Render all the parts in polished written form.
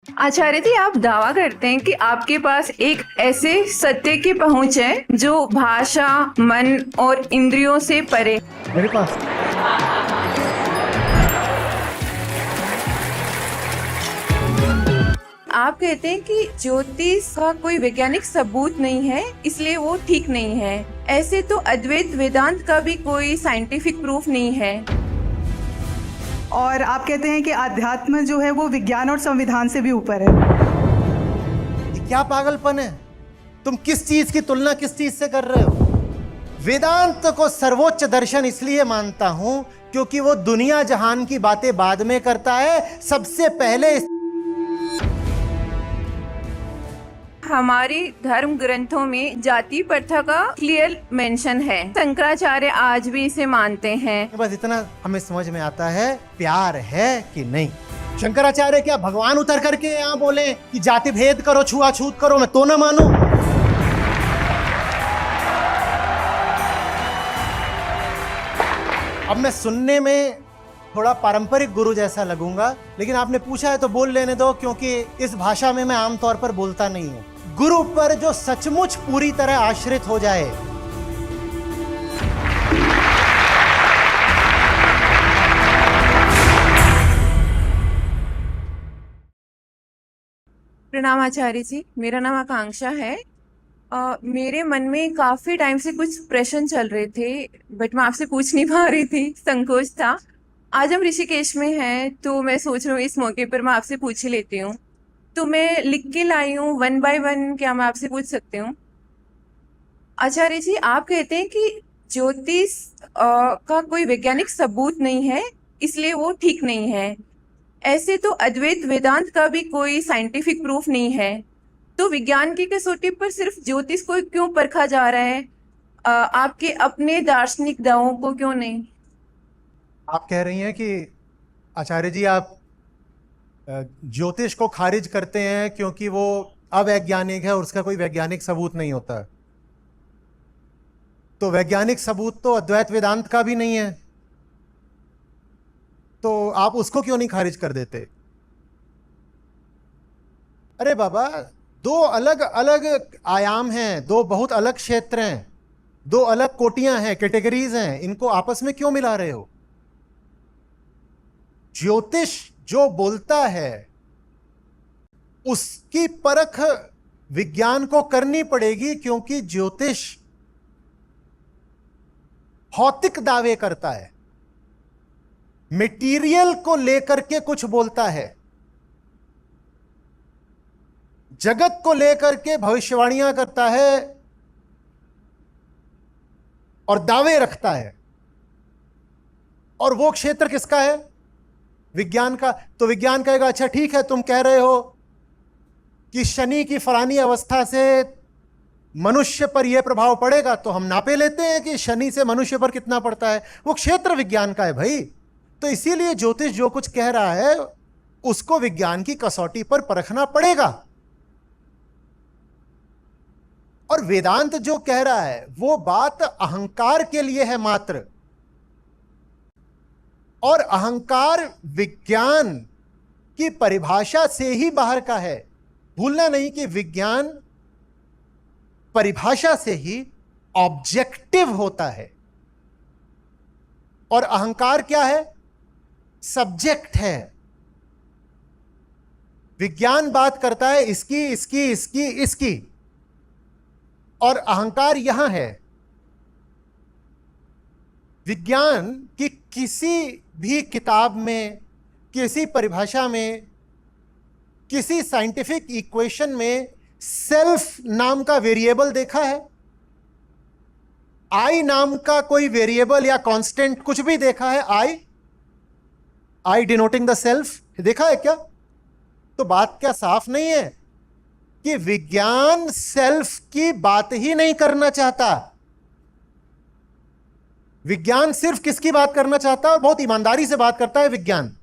आचार्य जी, आप दावा करते हैं कि आपके पास एक ऐसे सत्य की पहुंच है जो भाषा, मन और इंद्रियों से परे। मेरे पास आप कहते हैं कि ज्योतिष का कोई वैज्ञानिक सबूत नहीं है, इसलिए वो ठीक नहीं है। ऐसे तो अद्वैत वेदांत का भी कोई साइंटिफिक प्रूफ नहीं है। और आप कहते हैं कि आध्यात्म जो है वो विज्ञान और संविधान से भी ऊपर है। ये क्या पागलपन है? तुम किस चीज की तुलना किस चीज से कर रहे हो? वेदांत को सर्वोच्च दर्शन इसलिए मानता हूं क्योंकि वो दुनिया जहान की बातें बाद में करता है, सबसे पहले हमारे धर्म ग्रंथों में जाति प्रथा का क्लियर मेंशन है। शंकराचार्य आज भी इसे मानते हैं। बस इतना हमें समझ में आता है, प्यार है कि नहीं। शंकराचार्य क्या भगवान उतर करके यहाँ बोले कि जाति भेद करो, छुआछूत करो, मैं तो ना मानूं? अब मैं सुनने में थोड़ा पारंपरिक गुरु जैसा लगूंगा, लेकिन आपने पूछा है तो बोल लेने दो, क्योंकि इस भाषा में मैं आमतौर पर बोलता नहीं हूं। गुरु पर जो सचमुच पूरी तरह आश्रित हो जाए, प्रणाम आचार्य जी, मेरा नाम आकांक्षा है। मेरे मन में काफी टाइम से कुछ प्रश्न चल रहे थे, बट मैं आपसे पूछ नहीं पा रही थी, संकोच था। आज हम ऋषिकेश में हैं, तो मैं सोच रही हूँ इस मौके पर मैं आपसे पूछ ही लेती हूँ। तो मैं लिख के लाई हूँ, वन बाय वन, क्या मैं आपसे पूछ सकती हूँ? आचार्य जी, आप कहते हैं कि ज्योतिष का कोई वैज्ञानिक सबूत नहीं है, इसलिए वो ठीक नहीं है। ऐसे तो अद्वैत वेदांत का भी कोई साइंटिफिक प्रूफ नहीं है। तो विज्ञान की कसौटी पर सिर्फ ज्योतिष को क्यों परखा जा रहा है, आपके अपने दार्शनिक दावों को क्यों नहीं? आप कह रही हैं कि आचार्य जी आप ज्योतिष को खारिज करते हैं क्योंकि वो अवैज्ञानिक है और उसका कोई वैज्ञानिक सबूत नहीं होता। तो वैज्ञानिक सबूत तो अद्वैत वेदांत का भी नहीं है, तो आप उसको क्यों नहीं खारिज कर देते? अरे बाबा, दो अलग अलग आयाम हैं, दो बहुत अलग क्षेत्र हैं, दो अलग कोटियां हैं, कैटेगरीज हैं, इनको आपस में क्यों मिला रहे हो? ज्योतिष जो बोलता है उसकी परख विज्ञान को करनी पड़ेगी, क्योंकि ज्योतिष भौतिक दावे करता है, मटेरियल को लेकर के कुछ बोलता है, जगत को लेकर के भविष्यवाणियां करता है और दावे रखता है। और वो क्षेत्र किसका है? विज्ञान का। तो विज्ञान कहेगा अच्छा ठीक है, तुम कह रहे हो कि शनि की फलानी अवस्था से मनुष्य पर यह प्रभाव पड़ेगा, तो हम नापे लेते हैं कि शनि से मनुष्य पर कितना पड़ता है। वो क्षेत्र विज्ञान का है भाई। तो इसीलिए ज्योतिष जो कुछ कह रहा है उसको विज्ञान की कसौटी पर परखना पड़ेगा। और वेदांत जो कह रहा है वो बात अहंकार के लिए है मात्र, और अहंकार विज्ञान की परिभाषा से ही बाहर का है। भूलना नहीं कि विज्ञान परिभाषा से ही ऑब्जेक्टिव होता है, और अहंकार क्या है? सब्जेक्ट है। विज्ञान बात करता है इसकी इसकी इसकी इसकी, और अहंकार यहां है। विज्ञान की किसी भी किताब में, किसी परिभाषा में, किसी साइंटिफिक इक्वेशन में सेल्फ नाम का वेरिएबल देखा है? आई नाम का कोई वेरिएबल या कांस्टेंट कुछ भी देखा है? आई डिनोटिंग द सेल्फ देखा है क्या? तो बात क्या साफ नहीं है कि विज्ञान सेल्फ की बात ही नहीं करना चाहता? विज्ञान सिर्फ किसकी बात करना चाहता है, और बहुत ईमानदारी से बात करता है विज्ञान?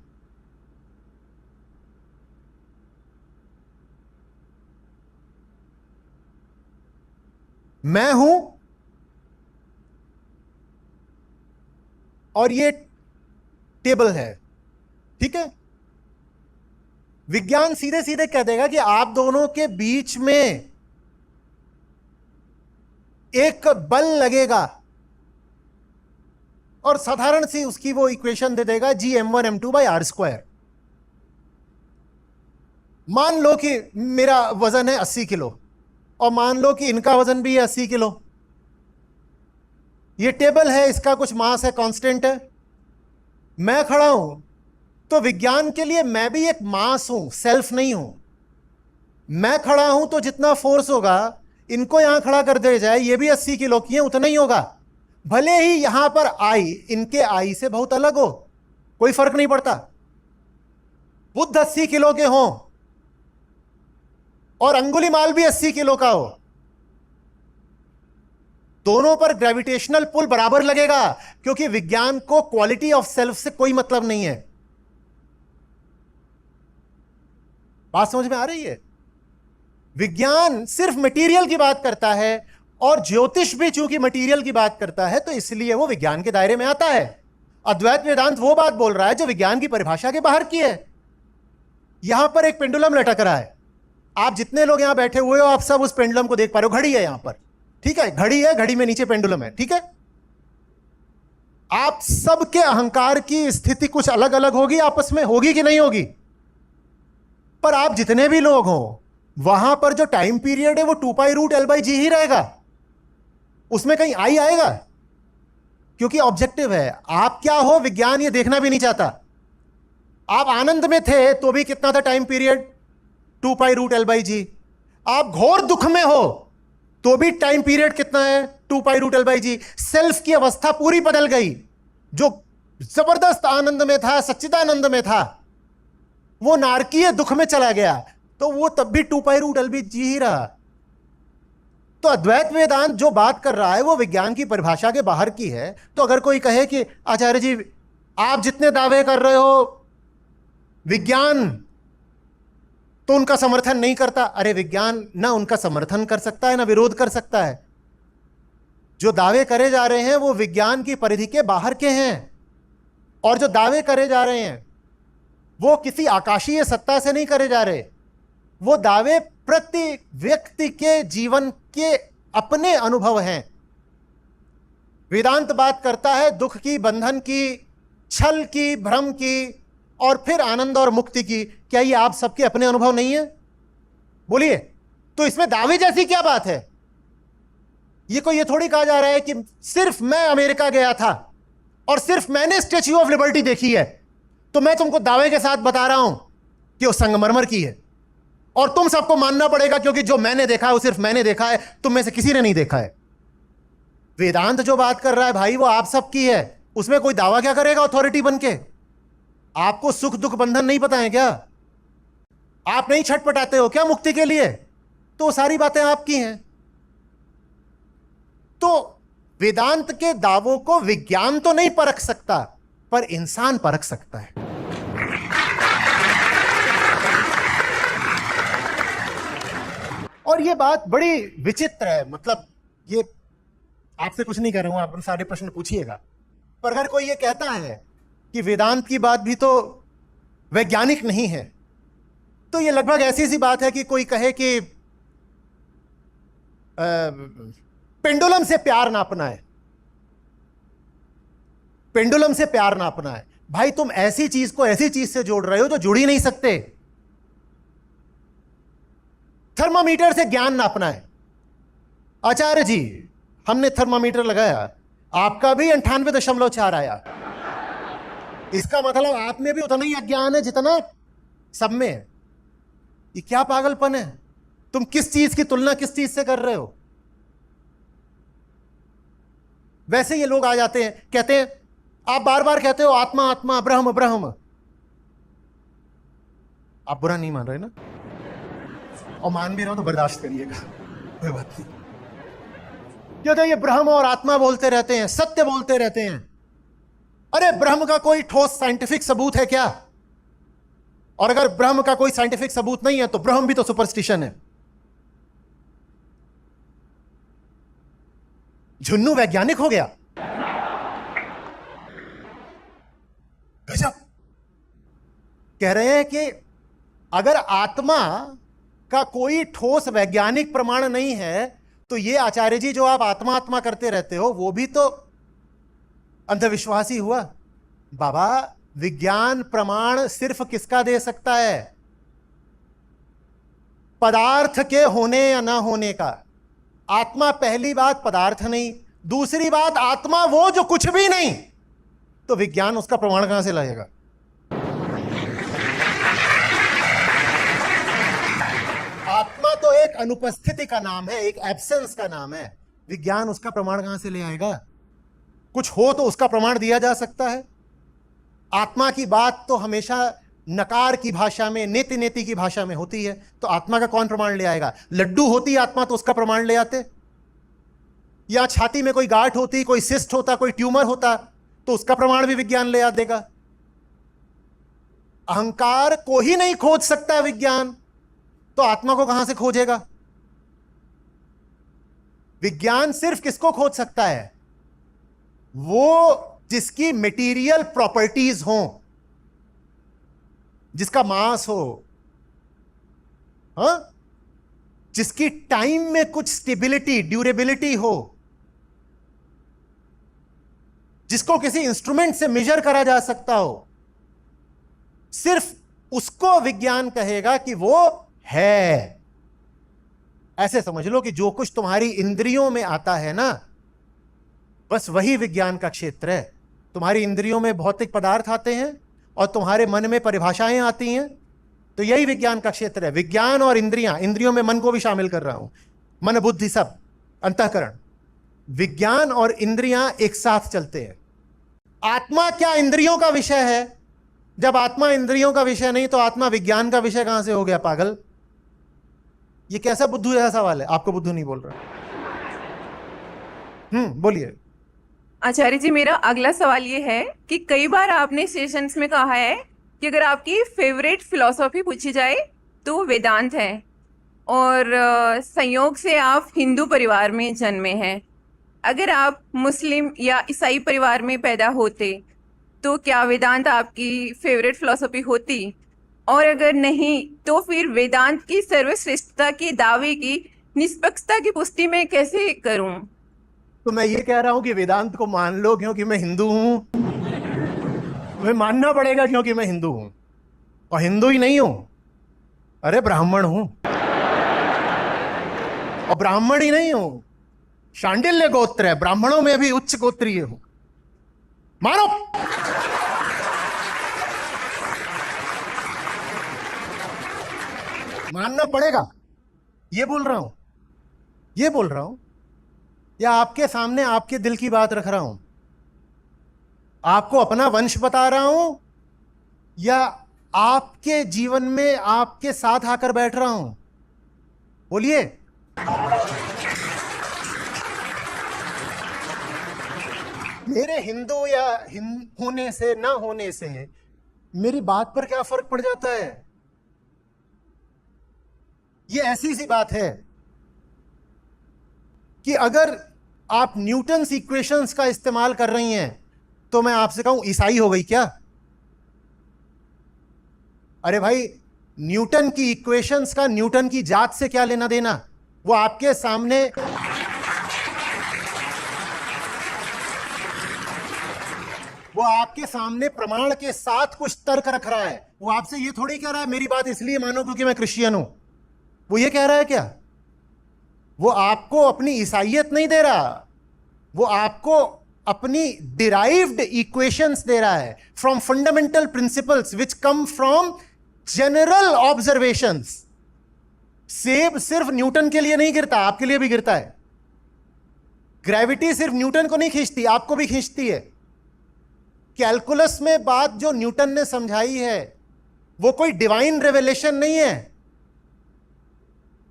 मैं हूं और ये टेबल है, ठीक है? विज्ञान सीधे सीधे कह देगा कि आप दोनों के बीच में एक बल लगेगा और साधारण सी उसकी वो इक्वेशन दे देगा Gm1m2/r²। मान लो कि मेरा वजन है 80 किलो और मान लो कि इनका वजन भी है 80 किलो। ये टेबल है, इसका कुछ मास है, कांस्टेंट है। मैं खड़ा हूं तो विज्ञान के लिए मैं भी एक मास हूं, सेल्फ नहीं हूं। मैं खड़ा हूं तो जितना फोर्स होगा, इनको यहां खड़ा कर दिया जाए, ये भी 80 किलो की है, उतना ही होगा। भले ही यहां पर आई इनके आई से बहुत अलग हो, कोई फर्क नहीं पड़ता। बुद्ध 80 किलो के हों और अंगुलीमाल भी 80 किलो का हो, दोनों पर ग्रेविटेशनल पुल बराबर लगेगा, क्योंकि विज्ञान को क्वालिटी ऑफ सेल्फ से कोई मतलब नहीं है। बात समझ में आ रही है? विज्ञान सिर्फ मटेरियल की बात करता है और ज्योतिष भी चूंकि मटेरियल की बात करता है, तो इसलिए वो विज्ञान के दायरे में आता है। अद्वैत वेदांत वो बात बोल रहा है जो विज्ञान की परिभाषा के बाहर की है। यहां पर एक पेंडुलम लटक रहा है, आप जितने लोग यहां बैठे हुए हो, आप सब उस पेंडुलम को देख पा रहे हो। घड़ी है यहां पर, ठीक है, घड़ी है, घड़ी में नीचे पेंडुलम है, ठीक है। आप सबके अहंकार की स्थिति कुछ अलग अलग होगी, आपस में होगी कि नहीं होगी, पर आप जितने भी लोग हो, वहां पर जो टाइम पीरियड है वो 2π√L/g ही रहेगा, उसमें कहीं आई आएगा, क्योंकि ऑब्जेक्टिव है। आप क्या हो विज्ञान ये देखना भी नहीं चाहता। आप आनंद में थे तो भी कितना था टाइम पीरियड? 2π√L/g। आप घोर दुख में हो तो भी टाइम पीरियड कितना है? 2π√L/g। सेल्फ की अवस्था पूरी बदल गई, जो जबरदस्त आनंद में था, सच्चिदानंद में था, वो नारकीय दुख में चला गया, तो वो तब भी 2π√L/g ही रहा। तो अद्वैत वेदांत जो बात कर रहा है वो विज्ञान की परिभाषा के बाहर की है। तो अगर कोई कहे कि आचार्य जी आप जितने दावे कर रहे हो विज्ञान तो उनका समर्थन नहीं करता, अरे विज्ञान ना उनका समर्थन कर सकता है ना विरोध कर सकता है। जो दावे करे जा रहे हैं वो विज्ञान की परिधि के बाहर के हैं, और जो दावे करे जा रहे हैं वो किसी आकाशीय सत्ता से नहीं करे जा रहे, वो दावे प्रति व्यक्ति के जीवन के अपने अनुभव हैं। वेदांत बात करता है दुख की, बंधन की, छल की, भ्रम की, और फिर आनंद और मुक्ति की। क्या ये आप सबके अपने अनुभव नहीं है? बोलिए, तो इसमें दावे जैसी क्या बात है? ये कोई ये थोड़ी कहा जा रहा है कि सिर्फ मैं अमेरिका गया था और सिर्फ मैंने स्टैच्यू ऑफ लिबर्टी देखी है, तो मैं तुमको दावे के साथ बता रहा हूं कि वो संगमरमर की है, और तुम सबको मानना पड़ेगा क्योंकि जो मैंने देखा है वो सिर्फ मैंने देखा है, तुम में से किसी ने नहीं देखा है। वेदांत जो बात कर रहा है भाई वो आप सबकी है, उसमें कोई दावा क्या करेगा अथॉरिटी बन के? आपको सुख दुख बंधन नहीं पता है क्या? आप नहीं छटपटाते हो क्या मुक्ति के लिए? तो सारी बातें आपकी हैं। तो वेदांत के दावों को विज्ञान तो नहीं परख सकता, पर इंसान परख सकता है। और यह बात बड़ी विचित्र है, मतलब ये आपसे कुछ नहीं कह रहा हूं, आप सारे प्रश्न पूछिएगा, पर अगर कोई ये कहता है कि वेदांत की बात भी तो वैज्ञानिक नहीं है, तो ये लगभग ऐसी सी बात है कि कोई कहे कि पेंडुलम से प्यार नापना है, पेंडुलम से प्यार नापना है। भाई तुम ऐसी चीज को ऐसी चीज से जोड़ रहे हो जो जुड़ ही नहीं सकते। थर्मामीटर से ज्ञान नापना है। आचार्य जी हमने थर्मामीटर लगाया, आपका भी 98.4 आया, इसका मतलब आप में भी उतना ही अज्ञान है जितना सब में है। ये क्या पागलपन है? तुम किस चीज की तुलना किस चीज से कर रहे हो? वैसे ये लोग आ जाते हैं, कहते हैं, आप बार बार कहते हो आत्मा आत्मा, ब्रह्म ब्रह्म, आप बुरा नहीं मान रहे ना, और मान भी रहे हो तो बर्दाश्त करिएगा, कोई बात नहीं। क्योंकि ये ब्रह्म और आत्मा बोलते रहते हैं, सत्य बोलते रहते हैं। अरे ब्रह्म का कोई ठोस साइंटिफिक सबूत है क्या? और अगर ब्रह्म का कोई साइंटिफिक सबूत नहीं है तो ब्रह्म भी तो सुपरस्टिशन है। झुन्नू वैज्ञानिक हो गया, गजब। कह रहे हैं कि अगर आत्मा का कोई ठोस वैज्ञानिक प्रमाण नहीं है तो ये आचार्य जी जो आप आत्मा आत्मा करते रहते हो वो भी तो अंधविश्वास ही हुआ। बाबा, विज्ञान प्रमाण सिर्फ किसका दे सकता है? पदार्थ के होने या ना होने का। आत्मा, पहली बात पदार्थ नहीं, दूसरी बात आत्मा वो जो कुछ भी नहीं, तो विज्ञान उसका प्रमाण कहां से लाएगा? आत्मा तो एक अनुपस्थिति का नाम है, एक एब्सेंस का नाम है। विज्ञान उसका प्रमाण कहां से ले आएगा? कुछ हो तो उसका प्रमाण दिया जा सकता है। आत्मा की बात तो हमेशा नकार की भाषा में, नेति नेति की भाषा में होती है, तो आत्मा का कौन प्रमाण ले आएगा? लड्डू होती आत्मा तो उसका प्रमाण ले आते, या छाती में कोई गांठ होती, कोई सिस्ट होता, कोई ट्यूमर होता, तो उसका प्रमाण भी विज्ञान ले आ देगा। अहंकार को ही नहीं खोज सकता विज्ञान, तो आत्मा को कहां से खोजेगा? विज्ञान सिर्फ किसको खोज सकता है? वो जिसकी मटेरियल प्रॉपर्टीज हो, जिसका मास हो, हाँ, जिसकी टाइम में कुछ स्टेबिलिटी, ड्यूरेबिलिटी हो, जिसको किसी इंस्ट्रूमेंट से मेजर करा जा सकता हो, सिर्फ उसको विज्ञान कहेगा कि वो है। ऐसे समझ लो कि जो कुछ तुम्हारी इंद्रियों में आता है ना, बस वही विज्ञान का क्षेत्र है। तुम्हारी इंद्रियों में भौतिक पदार्थ आते हैं और तुम्हारे मन में परिभाषाएं आती हैं, तो यही विज्ञान का क्षेत्र है। विज्ञान और इंद्रियां, इंद्रियों में मन को भी शामिल कर रहा हूं, मन बुद्धि सब, अंतःकरण, विज्ञान और इंद्रियां एक साथ चलते हैं। आत्मा क्या इंद्रियों का विषय है? जब आत्मा इंद्रियों का विषय नहीं तो आत्मा विज्ञान का विषय कहां से हो गया? पागल, ये कैसा बुद्धू जैसा सवाल है? आपको बुद्धू नहीं बोल रहा। बोलिए। आचार्य जी, मेरा अगला सवाल ये है कि कई बार आपने सेशंस में कहा है कि अगर आपकी फेवरेट फिलॉसफी पूछी जाए तो वो वेदांत है, और संयोग से आप हिंदू परिवार में जन्मे हैं। अगर आप मुस्लिम या ईसाई परिवार में पैदा होते तो क्या वेदांत आपकी फेवरेट फिलॉसफी होती? और अगर नहीं तो फिर वेदांत की सर्वश्रेष्ठता के दावे की निष्पक्षता की पुष्टि मैं कैसे करूं? तो मैं ये कह रहा हूं कि वेदांत को मान लो क्योंकि मैं हिंदू हूं, तुम्हें मानना पड़ेगा क्योंकि मैं हिंदू हूं, और हिंदू ही नहीं हूं, अरे ब्राह्मण हूं, और ब्राह्मण ही नहीं हूं, शांडिल्य गोत्र है, ब्राह्मणों में भी उच्च गोत्रीय हूं। मानो मानना पड़ेगा। ये बोल रहा हूं, या आपके सामने आपके दिल की बात रख रहा हूं, आपको अपना वंश बता रहा हूं, या आपके जीवन में आपके साथ आकर बैठ रहा हूं? बोलिए। मेरे हिंदू या होने से ना होने से मेरी बात पर क्या फर्क पड़ जाता है? ये ऐसी सी बात है कि अगर आप न्यूटन्स इक्वेशंस का इस्तेमाल कर रही हैं तो मैं आपसे कहूं ईसाई हो गई क्या? अरे भाई, न्यूटन की इक्वेशंस का न्यूटन की जात से क्या लेना देना? वो आपके सामने प्रमाण के साथ कुछ तर्क रख रहा है। वो आपसे ये थोड़ी कह रहा है मेरी बात इसलिए मानो क्योंकि मैं क्रिश्चियन हूं। वो ये कह रहा है क्या? वो आपको अपनी ईसाइयत नहीं दे रहा, वो आपको अपनी डिराइव्ड इक्वेशंस दे रहा है from fundamental principles which come from general observations. सेब सिर्फ न्यूटन के लिए नहीं गिरता, आपके लिए भी गिरता है। ग्रेविटी सिर्फ न्यूटन को नहीं खींचती, आपको भी खींचती है। कैलकुलस में बात जो न्यूटन ने समझाई है वो कोई डिवाइन रेवलेशन नहीं है,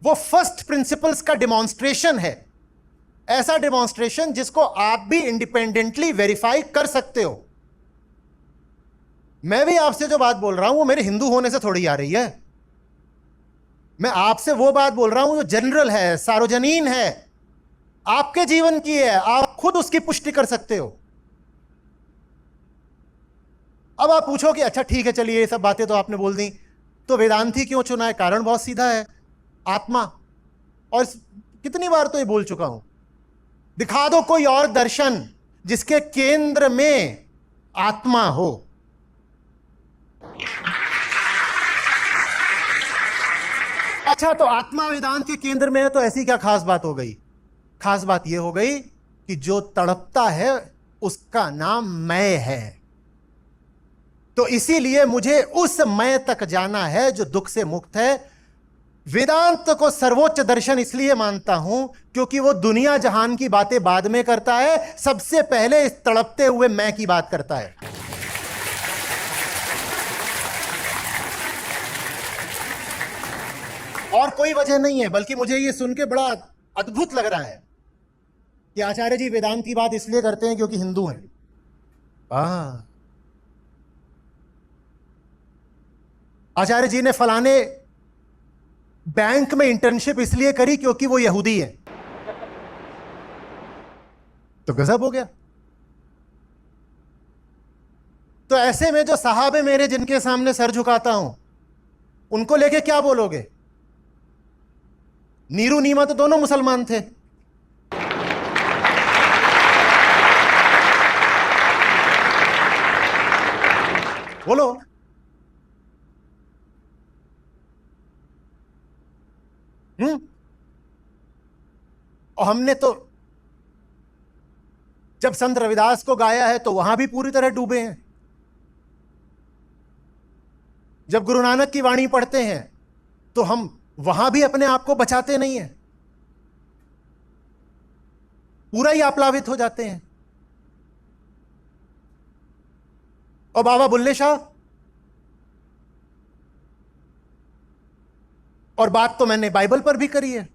वो फर्स्ट प्रिंसिपल्स का डिमॉन्स्ट्रेशन है। ऐसा डिमॉन्स्ट्रेशन जिसको आप भी इंडिपेंडेंटली वेरीफाई कर सकते हो। मैं भी आपसे जो बात बोल रहा हूं वो मेरे हिंदू होने से थोड़ी आ रही है। मैं आपसे वो बात बोल रहा हूं जो जनरल है, सार्वजनीन है, आपके जीवन की है, आप खुद उसकी पुष्टि कर सकते हो। अब आप पूछो कि अच्छा ठीक है, चलिए ये सब बातें तो आपने बोल दी, तो वेदांत ही क्यों चुना है? कारण बहुत सीधा है, आत्मा। और कितनी बार तो ये बोल चुका हूं, दिखा दो कोई और दर्शन जिसके केंद्र में आत्मा हो। अच्छा, तो आत्मा वेदांत के केंद्र में है तो ऐसी क्या खास बात हो गई? खास बात यह हो गई कि जो तड़पता है उसका नाम मैं है। तो इसीलिए मुझे उस मैं तक जाना है जो दुख से मुक्त है। वेदांत को सर्वोच्च दर्शन इसलिए मानता हूं क्योंकि वो दुनिया जहान की बातें बाद में करता है, सबसे पहले इस तड़पते हुए मैं की बात करता है। और कोई वजह नहीं है, बल्कि मुझे ये सुन के बड़ा अद्भुत लग रहा है कि आचार्य जी वेदांत की बात इसलिए करते हैं क्योंकि हिंदू हैं। आचार्य जी ने फलाने बैंक में इंटर्नशिप इसलिए करी क्योंकि वो यहूदी है। तो गजब हो गया। तो ऐसे में जो साहब है मेरे, जिनके सामने सर झुकाता हूं, उनको लेके क्या बोलोगे? नीरू नीमा तो दोनों मुसलमान थे। बोलो। और हमने तो जब संत रविदास को गाया है तो वहां भी पूरी तरह डूबे हैं। जब गुरु नानक की वाणी पढ़ते हैं तो हम वहां भी अपने आप को बचाते नहीं हैं, पूरा ही आप्लावित हो जाते हैं। और बाबा बुल्ले शाह, और बात तो मैंने बाइबल पर भी करी है,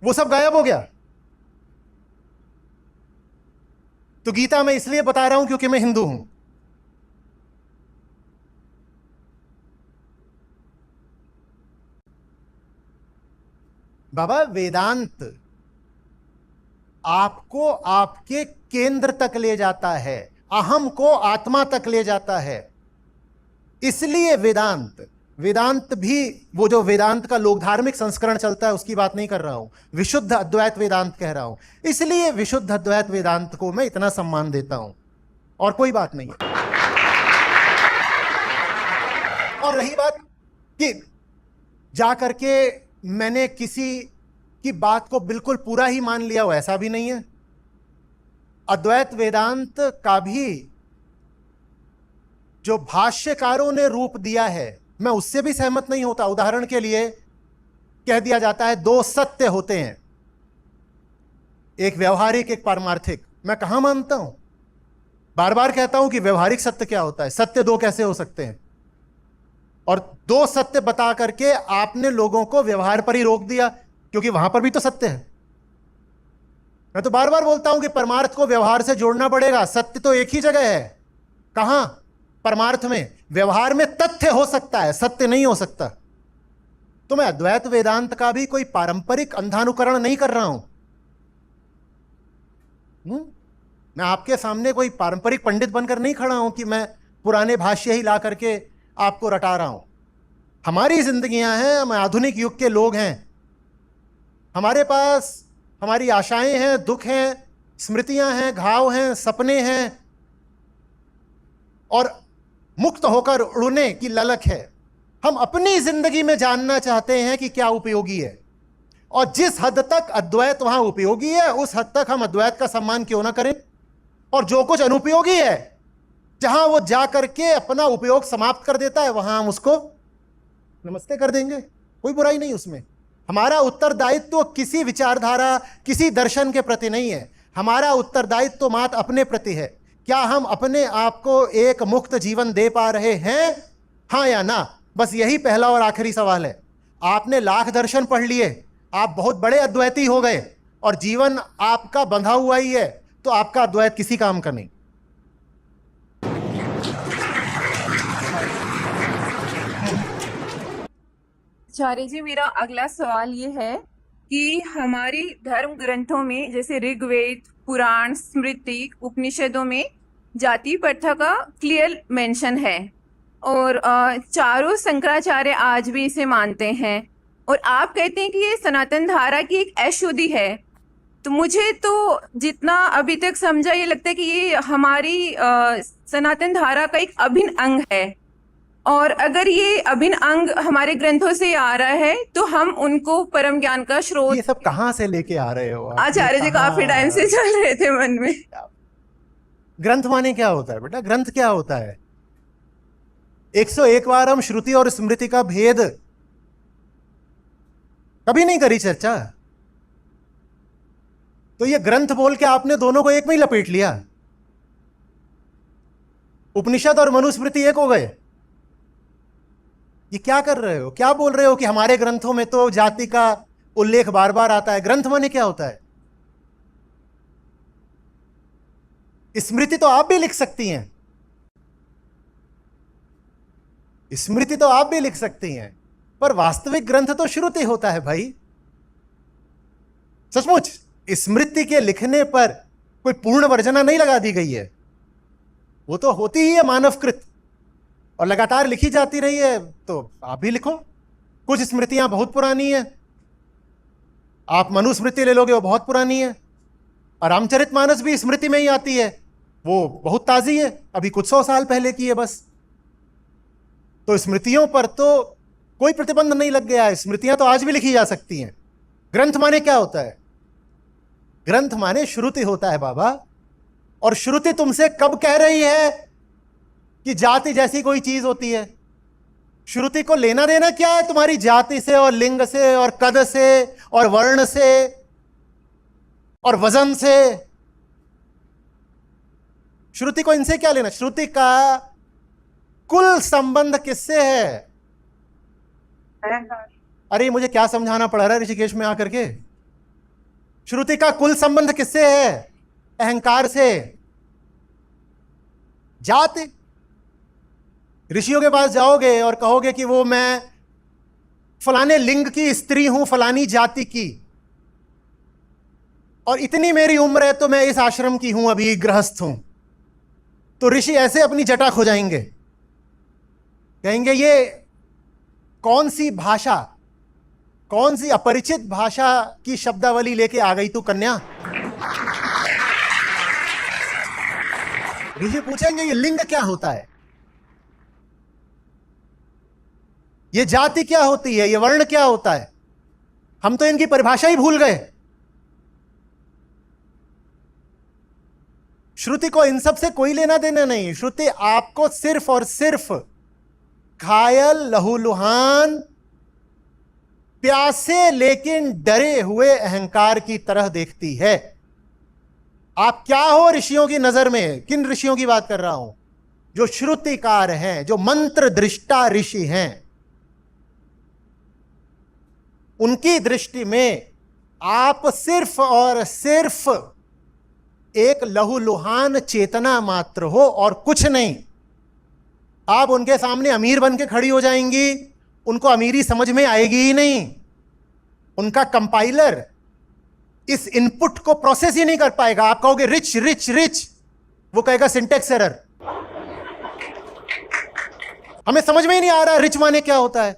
वो सब गायब हो गया। तो गीता मैं इसलिए बता रहा हूं क्योंकि मैं हिंदू हूं। बाबा, वेदांत आपको आपके केंद्र तक ले जाता है, अहम को आत्मा तक ले जाता है। इसलिए वेदांत भी, वो जो वेदांत का लोक धार्मिक संस्करण चलता है उसकी बात नहीं कर रहा हूं, विशुद्ध अद्वैत वेदांत कह रहा हूं। इसलिए विशुद्ध अद्वैत वेदांत को मैं इतना सम्मान देता हूं, और कोई बात नहीं है। और रही बात कि जाकर के मैंने किसी की बात को बिल्कुल पूरा ही मान लिया हो, ऐसा भी नहीं है। अद्वैत वेदांत का भी जो भाष्यकारों ने रूप दिया है, मैं उससे भी सहमत नहीं होता। उदाहरण के लिए कह दिया जाता है दो सत्य होते हैं, एक व्यवहारिक एक पारमार्थिक। मैं कहां मानता हूं? बार बार कहता हूं कि व्यवहारिक सत्य क्या होता है, सत्य दो कैसे हो सकते हैं? और दो सत्य बता करके आपने लोगों को व्यवहार पर ही रोक दिया, क्योंकि वहां पर भी तो सत्य है। मैं तो बार बार बोलता हूं कि परमार्थ को व्यवहार से जोड़ना पड़ेगा। सत्य तो एक ही जगह है। कहां? परमार्थ में। व्यवहार में तथ्य हो सकता है, सत्य नहीं हो सकता। तो मैं अद्वैत वेदांत का भी कोई पारंपरिक अंधानुकरण नहीं कर रहा हूं। मैं आपके सामने कोई पारंपरिक पंडित बनकर नहीं खड़ा हूं कि मैं पुराने भाष्य ही ला करके आपको रटा रहा हूं। हमारी जिंदगियां हैं, हम आधुनिक युग के लोग हैं। हमारे पास हमारी आशाएं हैं, दुख हैं, स्मृतियां हैं, घाव हैं, सपने हैं, और मुक्त होकर उड़ने की ललक है। हम अपनी जिंदगी में जानना चाहते हैं कि क्या उपयोगी है, और जिस हद तक अद्वैत वहां उपयोगी है उस हद तक हम अद्वैत का सम्मान क्यों ना करें। और जो कुछ अनुपयोगी है, जहां वो जा करके अपना उपयोग समाप्त कर देता है, वहां हम उसको नमस्ते कर देंगे, कोई बुराई नहीं उसमें। हमारा उत्तरदायित्व तो किसी विचारधारा, किसी दर्शन के प्रति नहीं है। हमारा उत्तरदायित्व तो मात्र अपने प्रति है। क्या हम अपने आप को एक मुक्त जीवन दे पा रहे हैं, हाँ या ना? बस यही पहला और आखिरी सवाल है। आपने लाख दर्शन पढ़ लिए, आप बहुत बड़े अद्वैती हो गए, और जीवन आपका बंधा हुआ ही है, तो आपका अद्वैत किसी काम का नहीं। आचार्य जी, मेरा अगला सवाल ये है कि हमारी धर्म ग्रंथों में जैसे ऋग्वेद, पुराण, स्मृति, उपनिषदों में जाति प्रथा का क्लियर मेंशन है, और चारों शंकराचार्य आज भी इसे मानते हैं, और आप कहते हैं कि ये सनातन धारा की एक अशुद्धि है। तो मुझे तो जितना अभी तक समझा, ये लगता है कि ये हमारी सनातन धारा का एक अभिन्न अंग है, और अगर ये अभिन्न अंग हमारे ग्रंथों से आ रहा है तो हम उनको परम ज्ञान का स्रोत। ये सब कहाँ से लेके आ रहे हो आप? आचार्य जी काफी टाइम से चल रहे थे मन में। ग्रंथ माने क्या होता है बेटा? ग्रंथ क्या होता है? 101 बार हम श्रुति और स्मृति का भेद कभी नहीं करी चर्चा। तो ये ग्रंथ बोल के आपने दोनों को एक में ही लपेट लिया। उपनिषद और मनुस्मृति एक हो गए। ये क्या कर रहे हो? क्या बोल रहे हो कि हमारे ग्रंथों में तो जाति का उल्लेख बार बार आता है? ग्रंथ माने क्या होता है? स्मृति तो आप भी लिख सकती हैं, स्मृति तो आप भी लिख सकती हैं, पर वास्तविक ग्रंथ तो श्रुति होता है भाई। सचमुच स्मृति के लिखने पर कोई पूर्ण वर्जना नहीं लगा दी गई है, वो तो होती ही है मानवकृत और लगातार लिखी जाती रही है। तो आप भी लिखो। कुछ स्मृतियां बहुत पुरानी है, आप मनुस्मृति ले लोगे वो बहुत पुरानी है, और रामचरितमानस भी स्मृति में ही आती है, वो बहुत ताजी है, अभी कुछ 100 साल पहले की है बस। तो स्मृतियों पर तो कोई प्रतिबंध नहीं लग गया है, स्मृतियां तो आज भी लिखी जा सकती हैं। ग्रंथ माने क्या होता है? ग्रंथ माने श्रुति होता है बाबा। और श्रुति तुमसे कब कह रही है कि जाति जैसी कोई चीज होती है? श्रुति को लेना देना क्या है तुम्हारी जाति से और लिंग से और कद से और वर्ण से और वजन से? श्रुति को इनसे क्या लेना? श्रुति का कुल संबंध किससे है? अरे मुझे क्या समझाना पड़ रहा है ऋषिकेश में आकर के? श्रुति का कुल संबंध किससे है? अहंकार से। जाति, ऋषियों के पास जाओगे और कहोगे कि वो मैं फलाने लिंग की स्त्री हूं, फलानी जाति की, और इतनी मेरी उम्र है तो मैं इस आश्रम की हूं, अभी गृहस्थ हूं, तो ऋषि ऐसे अपनी जटा खो जाएंगे, कहेंगे ये कौन सी भाषा, कौन सी अपरिचित भाषा की शब्दावली लेके आ गई तू कन्या? ऋषि पूछेंगे ये लिंग क्या होता है, ये जाति क्या होती है, ये वर्ण क्या होता है? हम तो इनकी परिभाषा ही भूल गए। श्रुति को इन सब से कोई लेना देना नहीं। श्रुति आपको सिर्फ और सिर्फ घायल, लहूलुहान, प्यासे लेकिन डरे हुए अहंकार की तरह देखती है। आप क्या हो ऋषियों की नजर में? किन ऋषियों की बात कर रहा हूं? जो श्रुतिकार हैं, जो मंत्र दृष्टा ऋषि हैं। उनकी दृष्टि में आप सिर्फ और सिर्फ एक लहूलुहान चेतना मात्र हो और कुछ नहीं। आप उनके सामने अमीर बन के खड़ी हो जाएंगी, उनको अमीरी समझ में आएगी ही नहीं। उनका कंपाइलर इस इनपुट को प्रोसेस ही नहीं कर पाएगा। आप कहोगे रिच रिच रिच, वो कहेगा सिंटेक्स एरर। हमें समझ में ही नहीं आ रहा रिच माने क्या होता है।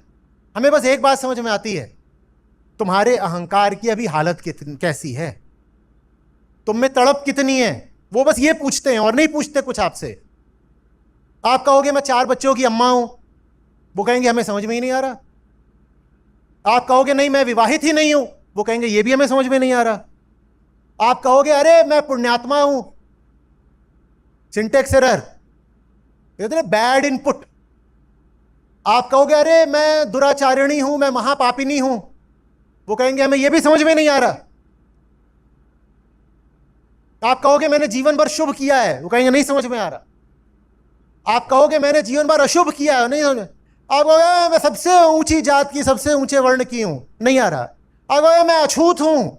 हमें बस एक बात समझ में आती है, तुम्हारे अहंकार की अभी हालत कैसी है, तुम में तड़प कितनी है, वो बस ये पूछते हैं और नहीं पूछते कुछ आपसे। आप कहोगे मैं 4 बच्चों की अम्मा हूं, वो कहेंगे हमें समझ में ही नहीं आ रहा। आप कहोगे नहीं मैं विवाहित ही नहीं हूं, वो कहेंगे ये भी हमें समझ में नहीं आ रहा। आप कहोगे अरे मैं पुण्यात्मा हूं, सिंटेक्स एरर, बैड इनपुट। आप कहोगे अरे मैं दुराचारिणी हूं, मैं महापापिनी हूं, वो कहेंगे हमें यह भी समझ में नहीं आ रहा। आप कहोगे मैंने जीवन भर शुभ किया है, वो कहेंगे नहीं समझ में आ रहा। आप कहोगे मैंने जीवन भर अशुभ किया है, नहीं समझ। आप कहोगे मैं सबसे ऊंची जात की, सबसे ऊंचे वर्ण की हूं, नहीं आ रहा। आप कहोगे मैं अछूत हूं,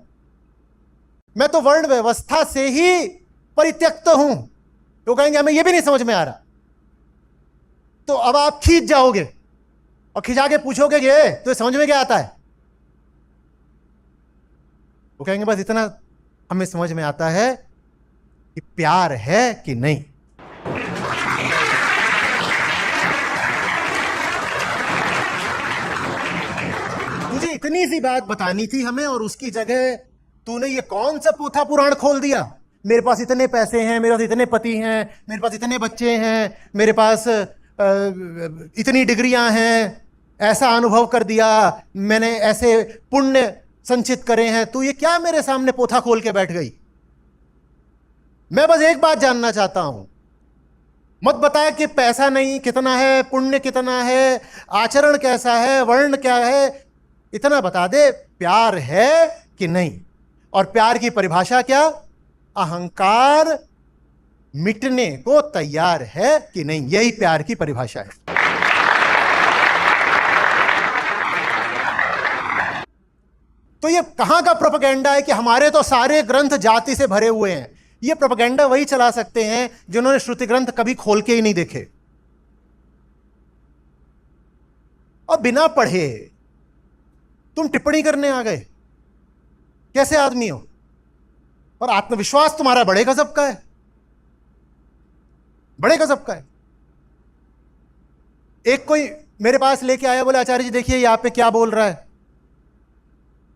मैं तो वर्ण व्यवस्था से ही परित्यक्त हूं, तो कहेंगे हमें यह भी नहीं समझ में आ रहा। तो अब आप खींच जाओगे और खिंचा के पूछोगे ये तो समझ में क्या आता है? वो कहेंगे बस इतना हमें समझ में आता है कि प्यार है कि नहीं। इतनी सी बात बतानी थी हमें और उसकी जगह तूने ये कौन सा पोथा पुराण खोल दिया। मेरे पास इतने पैसे हैं, मेरे पास इतने पति हैं, मेरे पास इतने बच्चे हैं, मेरे पास इतनी डिग्रियां हैं, ऐसा अनुभव कर दिया, मैंने ऐसे पुण्य संचित करे हैं। तू ये क्या मेरे सामने पोथा खोल के बैठ गई? मैं बस एक बात जानना चाहता हूं, मत बताया कि पैसा नहीं कितना है, पुण्य कितना है, आचरण कैसा है, वर्ण क्या है। इतना बता दे प्यार है कि नहीं। और प्यार की परिभाषा क्या? अहंकार मिटने को तैयार है कि नहीं, यही प्यार की परिभाषा है। तो ये कहां का प्रोपेगेंडा है कि हमारे तो सारे ग्रंथ जाति से भरे हुए हैं? ये प्रोपेगेंडा वही चला सकते हैं जिन्होंने श्रुति ग्रंथ कभी खोल के ही नहीं देखे और बिना पढ़े तुम टिप्पणी करने आ गए। कैसे आदमी हो? और आत्मविश्वास तुम्हारा बड़े गजब का है, बड़े गजब का है। एक कोई मेरे पास लेके आया, बोले आचार्य जी देखिए ये आप पे क्या बोल रहा है।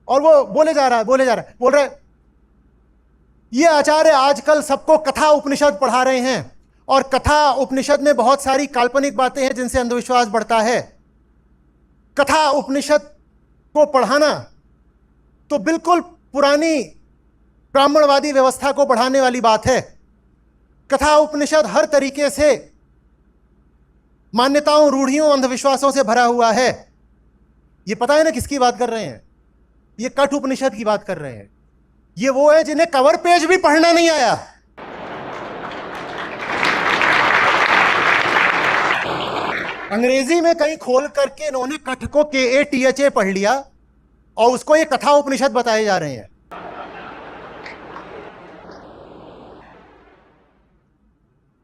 और वो बोले जा रहा है बोल रहा है ये आचार्य आजकल सबको कथा उपनिषद पढ़ा रहे हैं और कथा उपनिषद में बहुत सारी काल्पनिक बातें हैं जिनसे अंधविश्वास बढ़ता है। कथा उपनिषद को पढ़ाना तो बिल्कुल पुरानी ब्राह्मणवादी व्यवस्था को बढ़ाने वाली बात है। कथा उपनिषद हर तरीके से मान्यताओं, रूढ़ियों, अंधविश्वासों से भरा हुआ है। ये पता है ना किसकी बात कर रहे हैं? ये कठ उपनिषद की बात कर रहे हैं। ये वो है जिन्हें कवर पेज भी पढ़ना नहीं आया। अंग्रेजी में कहीं खोल करके इन्होंने कठ को KATHA पढ़ लिया और उसको ये कथा उपनिषद बताए जा रहे हैं।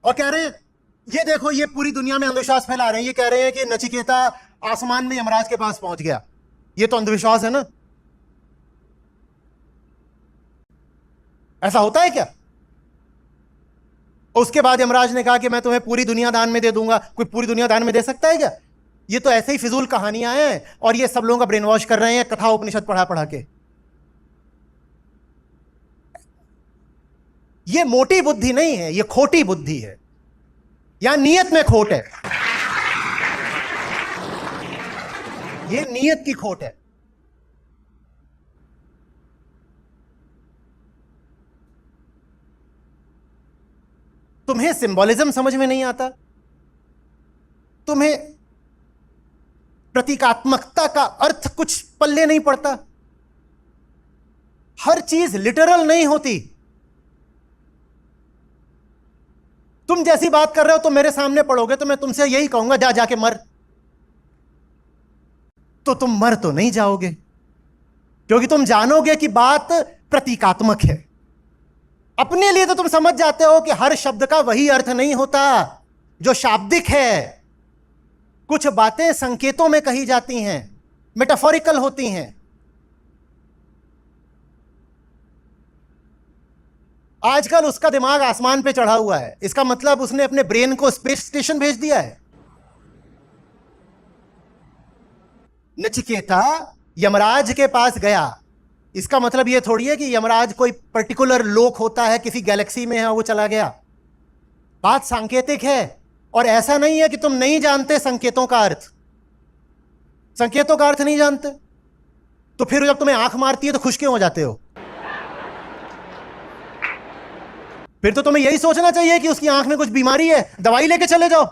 और कह रहे हैं ये देखो ये पूरी दुनिया में अंधविश्वास फैला रहे हैं। ये कह रहे हैं कि नचिकेता आसमान में यमराज के पास पहुंच गया। ये तो अंधविश्वास है ना। ऐसा होता है क्या? उसके बाद यमराज ने कहा कि मैं तुम्हें पूरी दुनिया दान में दे दूंगा। कोई पूरी दुनिया दान में दे सकता है क्या? ये तो ऐसे ही फिजूल कहानियां हैं और ये सब लोगों का ब्रेन वॉश कर रहे हैं कथा उपनिषद पढ़ा पढ़ा के। ये मोटी बुद्धि नहीं है, ये खोटी बुद्धि है, या नियत में खोट है। ये नियत की खोट है। तुम्हें सिंबॉलिज्म समझ में नहीं आता, तुम्हें प्रतीकात्मकता का अर्थ कुछ पल्ले नहीं पड़ता। हर चीज लिटरल नहीं होती। तुम जैसी बात कर रहे हो तो मेरे सामने पढ़ोगे तो मैं तुमसे यही कहूंगा जा जाके मर, तो तुम मर तो नहीं जाओगे क्योंकि तुम जानोगे कि बात प्रतीकात्मक है। अपने लिए तो तुम समझ जाते हो कि हर शब्द का वही अर्थ नहीं होता जो शाब्दिक है। कुछ बातें संकेतों में कही जाती हैं, मेटाफोरिकल होती हैं। आजकल उसका दिमाग आसमान पे चढ़ा हुआ है, इसका मतलब उसने अपने ब्रेन को स्पेस स्टेशन भेज दिया है। नचिकेता यमराज के पास गया, इसका मतलब यह थोड़ी है कि यमराज कोई पर्टिकुलर लोक होता है, किसी गैलेक्सी में है वो चला गया। बात सांकेतिक है और ऐसा नहीं है कि तुम नहीं जानते संकेतों का अर्थ। संकेतों का अर्थ नहीं जानते तो फिर जब तुम्हें आंख मारती है तो खुश क्यों हो जाते हो? फिर तो तुम्हें यही सोचना चाहिए कि उसकी आंख में कुछ बीमारी है, दवाई लेके चले जाओ।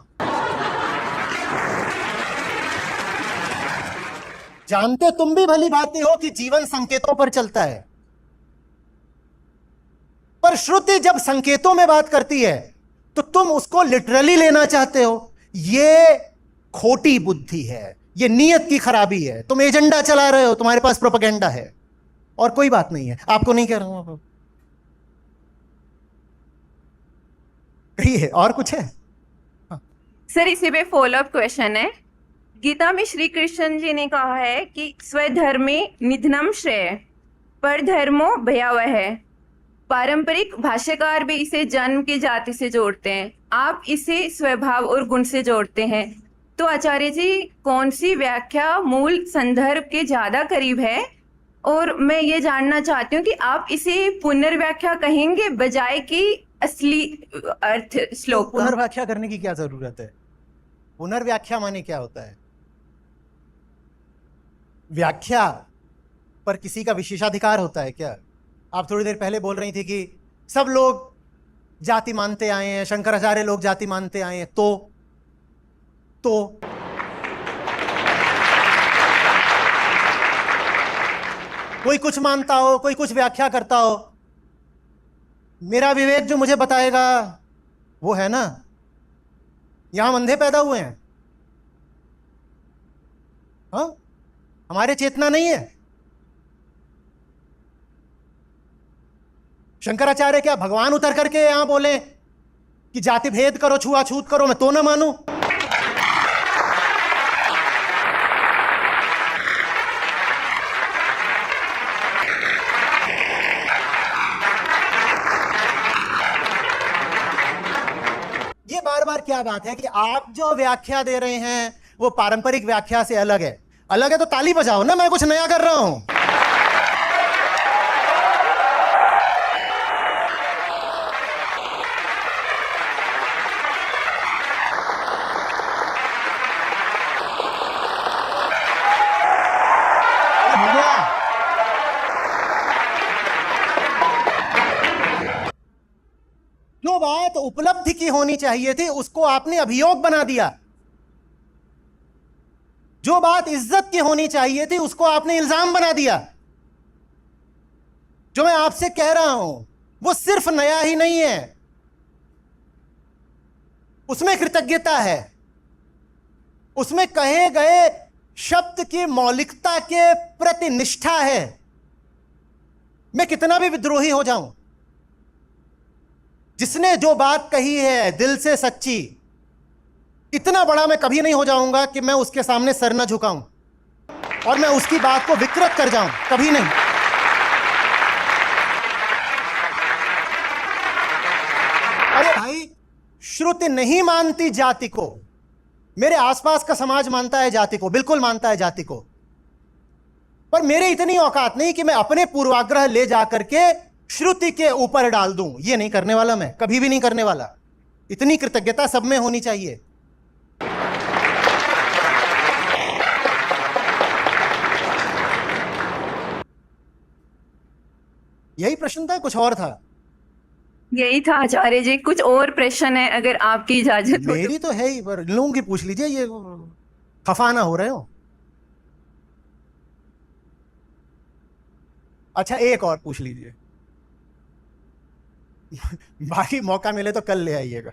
जानते तुम भी भली भांति हो कि जीवन संकेतों पर चलता है, पर श्रुति जब संकेतों में बात करती है तो तुम उसको लिटरली लेना चाहते हो। यह खोटी बुद्धि है, यह नियत की खराबी है। तुम एजेंडा चला रहे हो, तुम्हारे पास प्रोपेगेंडा है और कोई बात नहीं है। आपको नहीं कह रहा हूं, कहिए और कुछ है? सर इसी पे फॉलोअप क्वेश्चन है। गीता में श्री कृष्ण जी ने कहा है कि स्वधर्मे निधनम श्रेय, पर धर्मो भयावह है। पारंपरिक भाष्यकार भी इसे जन्म की जाति से जोड़ते हैं, आप इसे स्वभाव और गुण से जोड़ते हैं। तो आचार्य जी कौन सी व्याख्या मूल संदर्भ के ज्यादा करीब है? और मैं ये जानना चाहती हूँ कि आप इसे पुनर्व्याख्या कहेंगे बजाय कि असली अर्थ श्लोक का? पुनर्व्याख्या करने की क्या जरूरत है? पुनर्व्याख्या माने क्या होता है? व्याख्या पर किसी का विशेषाधिकार होता है क्या? आप थोड़ी देर पहले बोल रही थी कि सब लोग जाति मानते आए हैं, शंकराचार्य लोग जाति मानते आए हैं, तो कोई कुछ मानता हो, कोई कुछ व्याख्या करता हो, मेरा विवेक जो मुझे बताएगा वो है ना। यहां हम अंधे पैदा हुए हैं? हाँ, हमारे चेतना नहीं है? शंकराचार्य क्या भगवान उतर करके यहां बोले कि जाति भेद करो, छुआछूत करो, मैं तो ना मानूं? ये बार बार क्या बात है कि आप जो व्याख्या दे रहे हैं वो पारंपरिक व्याख्या से अलग है। अलग है तो ताली बजाओ ना, मैं कुछ नया कर रहा हूं। जो बात उपलब्धि की होनी चाहिए थी उसको आपने अभियोग बना दिया। जो बात इज्जत की होनी चाहिए थी उसको आपने इल्जाम बना दिया। जो मैं आपसे कह रहा हूं वो सिर्फ नया ही नहीं है, उसमें कृतज्ञता है, उसमें कहे गए शब्द की मौलिकता के प्रति निष्ठा है। मैं कितना भी विद्रोही हो जाऊं, जिसने जो बात कही है दिल से सच्ची, इतना बड़ा मैं कभी नहीं हो जाऊंगा कि मैं उसके सामने सर न झुकाऊं और मैं उसकी बात को विकृत कर जाऊं, कभी नहीं। अरे भाई, श्रुति नहीं मानती जाति को। मेरे आसपास का समाज मानता है जाति को, बिल्कुल मानता है जाति को, पर मेरे इतनी औकात नहीं कि मैं अपने पूर्वाग्रह ले जाकर के श्रुति के ऊपर डाल दूं। ये नहीं करने वाला, मैं कभी भी नहीं करने वाला। इतनी कृतज्ञता सब में होनी चाहिए। यही प्रश्न था, कुछ और था? यही था आचार्य जी। कुछ और प्रश्न है अगर आपकी इजाजत हो तो। मेरी तो है ही, पर लोगों की पूछ लीजिए, ये खफा ना हो रहे हो। अच्छा, एक और पूछ लीजिए। बाकी मौका मिले तो कल ले आइएगा।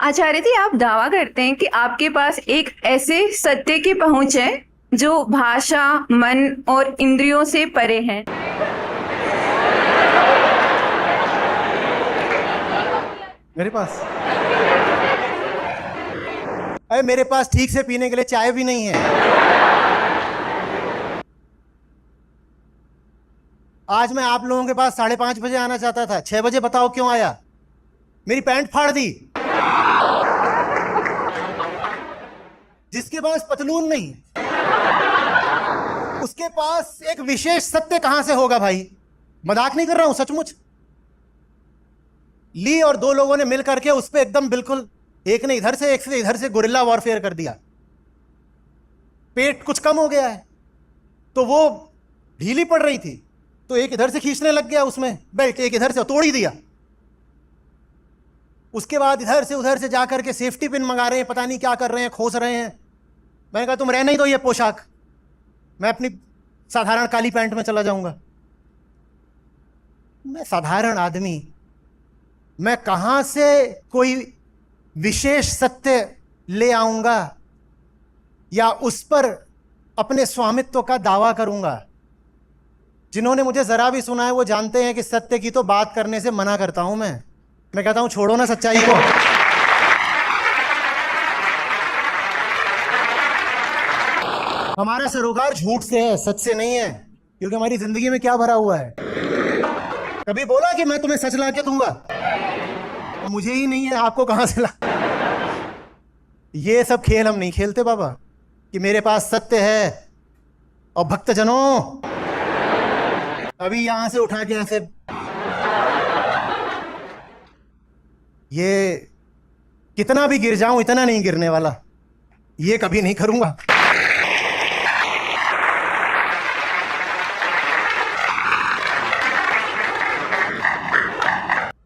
आचार्य जी, आप दावा करते हैं कि आपके पास एक ऐसे सत्य की पहुंच है जो भाषा, मन और इंद्रियों से परे है। मेरे पास, अरे मेरे पास ठीक से पीने के लिए चाय भी नहीं है। आज मैं आप लोगों के पास 5:30 बजे आना चाहता था, 6 बजे बताओ क्यों आया? मेरी पैंट फाड़ दी। जिसके पास पतलून नहीं, उसके पास एक विशेष सत्य कहां से होगा भाई? मजाक नहीं कर रहा हूं, सचमुच। ली और 2 लोगों ने मिल करके उस पर एकदम बिल्कुल एक ने इधर से एक से इधर से गुरिल्ला वॉरफेयर कर दिया। पेट कुछ कम हो गया है तो वो ढीली पड़ रही थी, तो एक इधर से खींचने लग गया उसमें बेल्ट, एक इधर से तोड़ ही दिया। उसके बाद इधर से उधर से जाकर के सेफ्टी पिन मंगा रहे हैं, पता नहीं क्या कर रहे हैं, खोस रहे हैं। मैंने कहा तुम रहने ही दो ये पोशाक, मैं अपनी साधारण काली पैंट में चला जाऊंगा। मैं साधारण आदमी, मैं कहां से कोई विशेष सत्य ले आऊंगा या उस पर अपने स्वामित्व का दावा करूंगा? जिन्होंने मुझे जरा भी सुना है वो जानते हैं कि सत्य की तो बात करने से मना करता हूं मैं कहता हूं छोड़ो ना सच्चाई को। हमारा सरोकार झूठ से है, सच से नहीं है, क्योंकि हमारी जिंदगी में क्या भरा हुआ है? कभी बोला कि मैं तुम्हें सच ला के दूंगा? मुझे ही नहीं है, आपको कहां से ला? ये सब खेल हम नहीं खेलते बाबा, कि मेरे पास सत्य है। और भक्तजनों, अभी यहां से उठा के ऐसे, ये कितना भी गिर जाऊं इतना नहीं गिरने वाला, ये कभी नहीं करूंगा।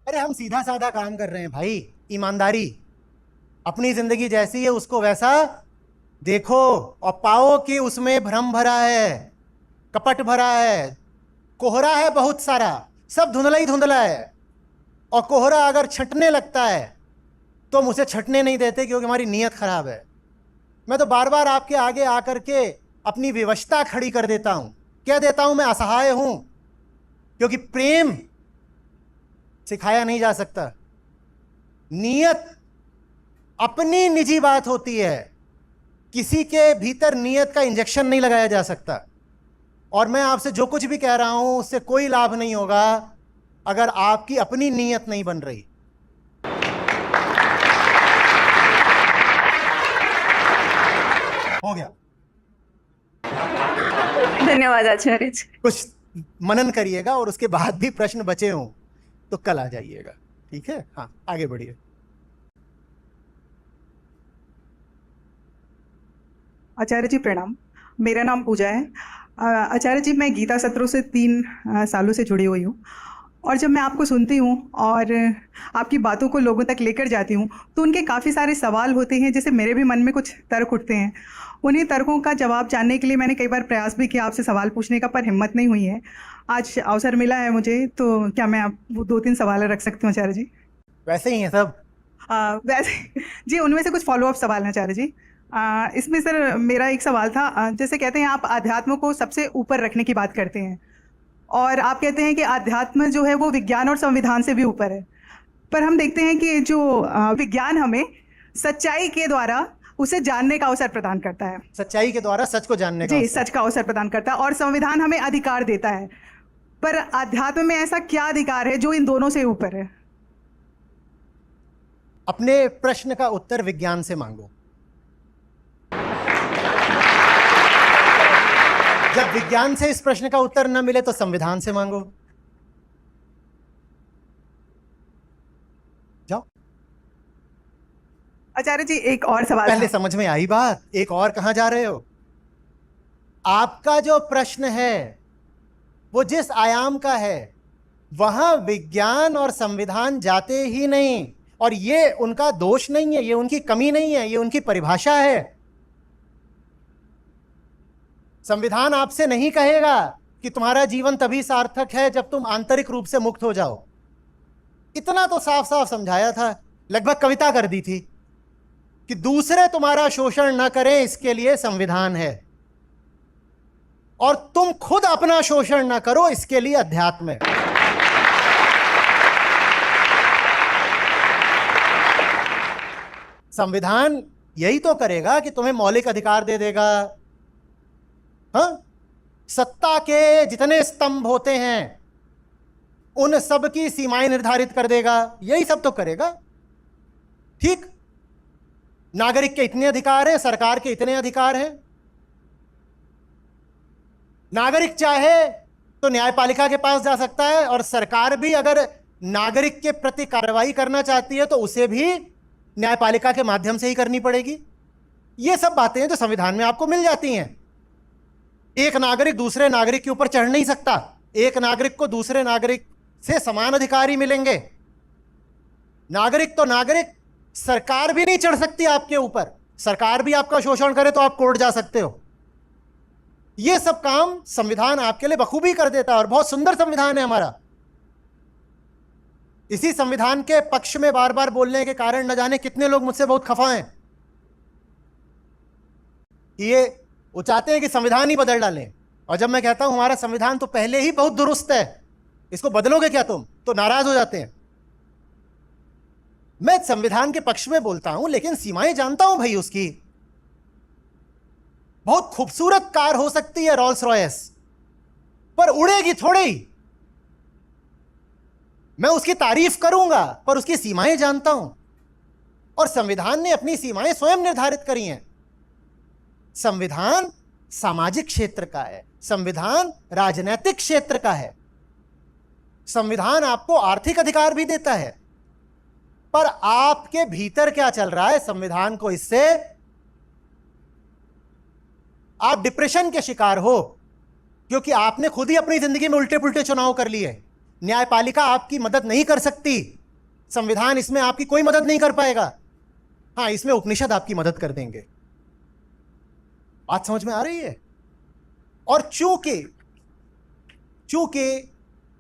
अरे हम सीधा साधा काम कर रहे हैं भाई, ईमानदारी। अपनी जिंदगी जैसी है उसको वैसा देखो, और पाओ कि उसमें भ्रम भरा है, कपट भरा है, कोहरा है बहुत सारा, सब धुंधला ही धुंधला है। और कोहरा अगर छंटने लगता है तो हम उसे छंटने नहीं देते, क्योंकि हमारी नीयत खराब है। मैं तो बार बार आपके आगे आकर के अपनी विवशता खड़ी कर देता हूं, कह देता हूं मैं असहाय हूं, क्योंकि प्रेम सिखाया नहीं जा सकता। नीयत अपनी निजी बात होती है, किसी के भीतर नीयत का इंजेक्शन नहीं लगाया जा सकता। और मैं आपसे जो कुछ भी कह रहा हूं उससे कोई लाभ नहीं होगा अगर आपकी अपनी नीयत नहीं बन रही। हो गया। धन्यवाद आचार्य जी। कुछ मनन करिएगा और उसके बाद भी प्रश्न बचे हों तो कल आ जाइएगा, ठीक है? हाँ, आगे बढ़िए। आचार्य जी प्रणाम, मेरा नाम पूजा है। आचार्य जी, मैं गीता सत्रों से 3 सालों से जुड़ी हुई हूँ, और जब मैं आपको सुनती हूँ और आपकी बातों को लोगों तक लेकर जाती हूँ तो उनके काफ़ी सारे सवाल होते हैं, जैसे मेरे भी मन में कुछ तर्क उठते हैं। उन्हीं तर्कों का जवाब जानने के लिए मैंने कई बार प्रयास भी किया आपसे सवाल पूछने का, पर हिम्मत नहीं हुई है। आज अवसर मिला है मुझे, तो क्या मैं आप वो 2-3 सवाल रख सकती हूँ आचार्य जी? वैसे ही है सब। वैसे जी, उनमें से कुछ फॉलोअप सवाल हैं आचार्य जी। इसमें सर मेरा एक सवाल था, जैसे कहते हैं आप अध्यात्म को सबसे ऊपर रखने की बात करते हैं, और आप कहते हैं कि अध्यात्म जो है वो विज्ञान और संविधान से भी ऊपर है। पर हम देखते हैं कि जो विज्ञान हमें सच्चाई के द्वारा उसे जानने का अवसर प्रदान करता है। सच्चाई के द्वारा सच को जानने का जी, अवसर। सच का अवसर प्रदान करता है, और संविधान हमें अधिकार देता है। पर अध्यात्म में ऐसा क्या अधिकार है जो इन दोनों से ऊपर है? अपने प्रश्न का उत्तर विज्ञान से मांगो। जब विज्ञान से इस प्रश्न का उत्तर न मिले तो संविधान से मांगो। जाओ। आचार्य जी, एक और सवाल पहले था। समझ में आई बात, एक और कहां जा रहे हो? आपका जो प्रश्न है वो जिस आयाम का है वहां विज्ञान और संविधान जाते ही नहीं, और ये उनका दोष नहीं है, ये उनकी कमी नहीं है, ये उनकी परिभाषा है। संविधान आपसे नहीं कहेगा कि तुम्हारा जीवन तभी सार्थक है जब तुम आंतरिक रूप से मुक्त हो जाओ। इतना तो साफ साफ समझाया था, लगभग कविता कर दी थी, कि दूसरे तुम्हारा शोषण न करें इसके लिए संविधान है, और तुम खुद अपना शोषण न करो इसके लिए अध्यात्म है। संविधान यही तो करेगा कि तुम्हें मौलिक अधिकार दे देगा। हाँ, सत्ता के जितने स्तंभ होते हैं उन सब की सीमाएं निर्धारित कर देगा, यही सब तो करेगा। ठीक, नागरिक के इतने अधिकार हैं, सरकार के इतने अधिकार हैं। नागरिक चाहे तो न्यायपालिका के पास जा सकता है, और सरकार भी अगर नागरिक के प्रति कार्रवाई करना चाहती है तो उसे भी न्यायपालिका के माध्यम से ही करनी पड़ेगी। ये सब बातें हैं जो संविधान में आपको मिल जाती हैं। एक नागरिक दूसरे नागरिक के ऊपर चढ़ नहीं सकता, एक नागरिक को दूसरे नागरिक से समान अधिकार ही मिलेंगे। नागरिक तो नागरिक, सरकार भी नहीं चढ़ सकती आपके ऊपर। सरकार भी आपका शोषण करे तो आप कोर्ट जा सकते हो। ये सब काम संविधान आपके लिए बखूबी कर देता है, और बहुत सुंदर संविधान है हमारा। इसी संविधान के पक्ष में बार बार बोलने के कारण न जाने कितने लोग मुझसे बहुत खफा हैं। ये वो चाहते हैं कि संविधान ही बदल डालें, और जब मैं कहता हूं हमारा संविधान तो पहले ही बहुत दुरुस्त है, इसको बदलोगे क्या तुम, तो नाराज हो जाते हैं। मैं संविधान के पक्ष में बोलता हूं, लेकिन सीमाएं जानता हूं भाई उसकी। बहुत खूबसूरत कार हो सकती है रोल्स रॉयस, पर उड़ेगी थोड़ी। मैं उसकी तारीफ करूंगा पर उसकी सीमाएं जानता हूं, और संविधान ने अपनी सीमाएं स्वयं निर्धारित करी हैं। संविधान सामाजिक क्षेत्र का है, संविधान राजनीतिक क्षेत्र का है, संविधान आपको आर्थिक अधिकार भी देता है। पर आपके भीतर क्या चल रहा है, संविधान को इससे आप डिप्रेशन के शिकार हो, क्योंकि आपने खुद ही अपनी जिंदगी में उल्टे पुल्टे चुनाव कर लिए। न्यायपालिका आपकी मदद नहीं कर सकती, संविधान इसमें आपकी कोई मदद नहीं कर पाएगा। हाँ, इसमें उपनिषद आपकी मदद कर देंगे। बात समझ में आ रही है? और चूंकि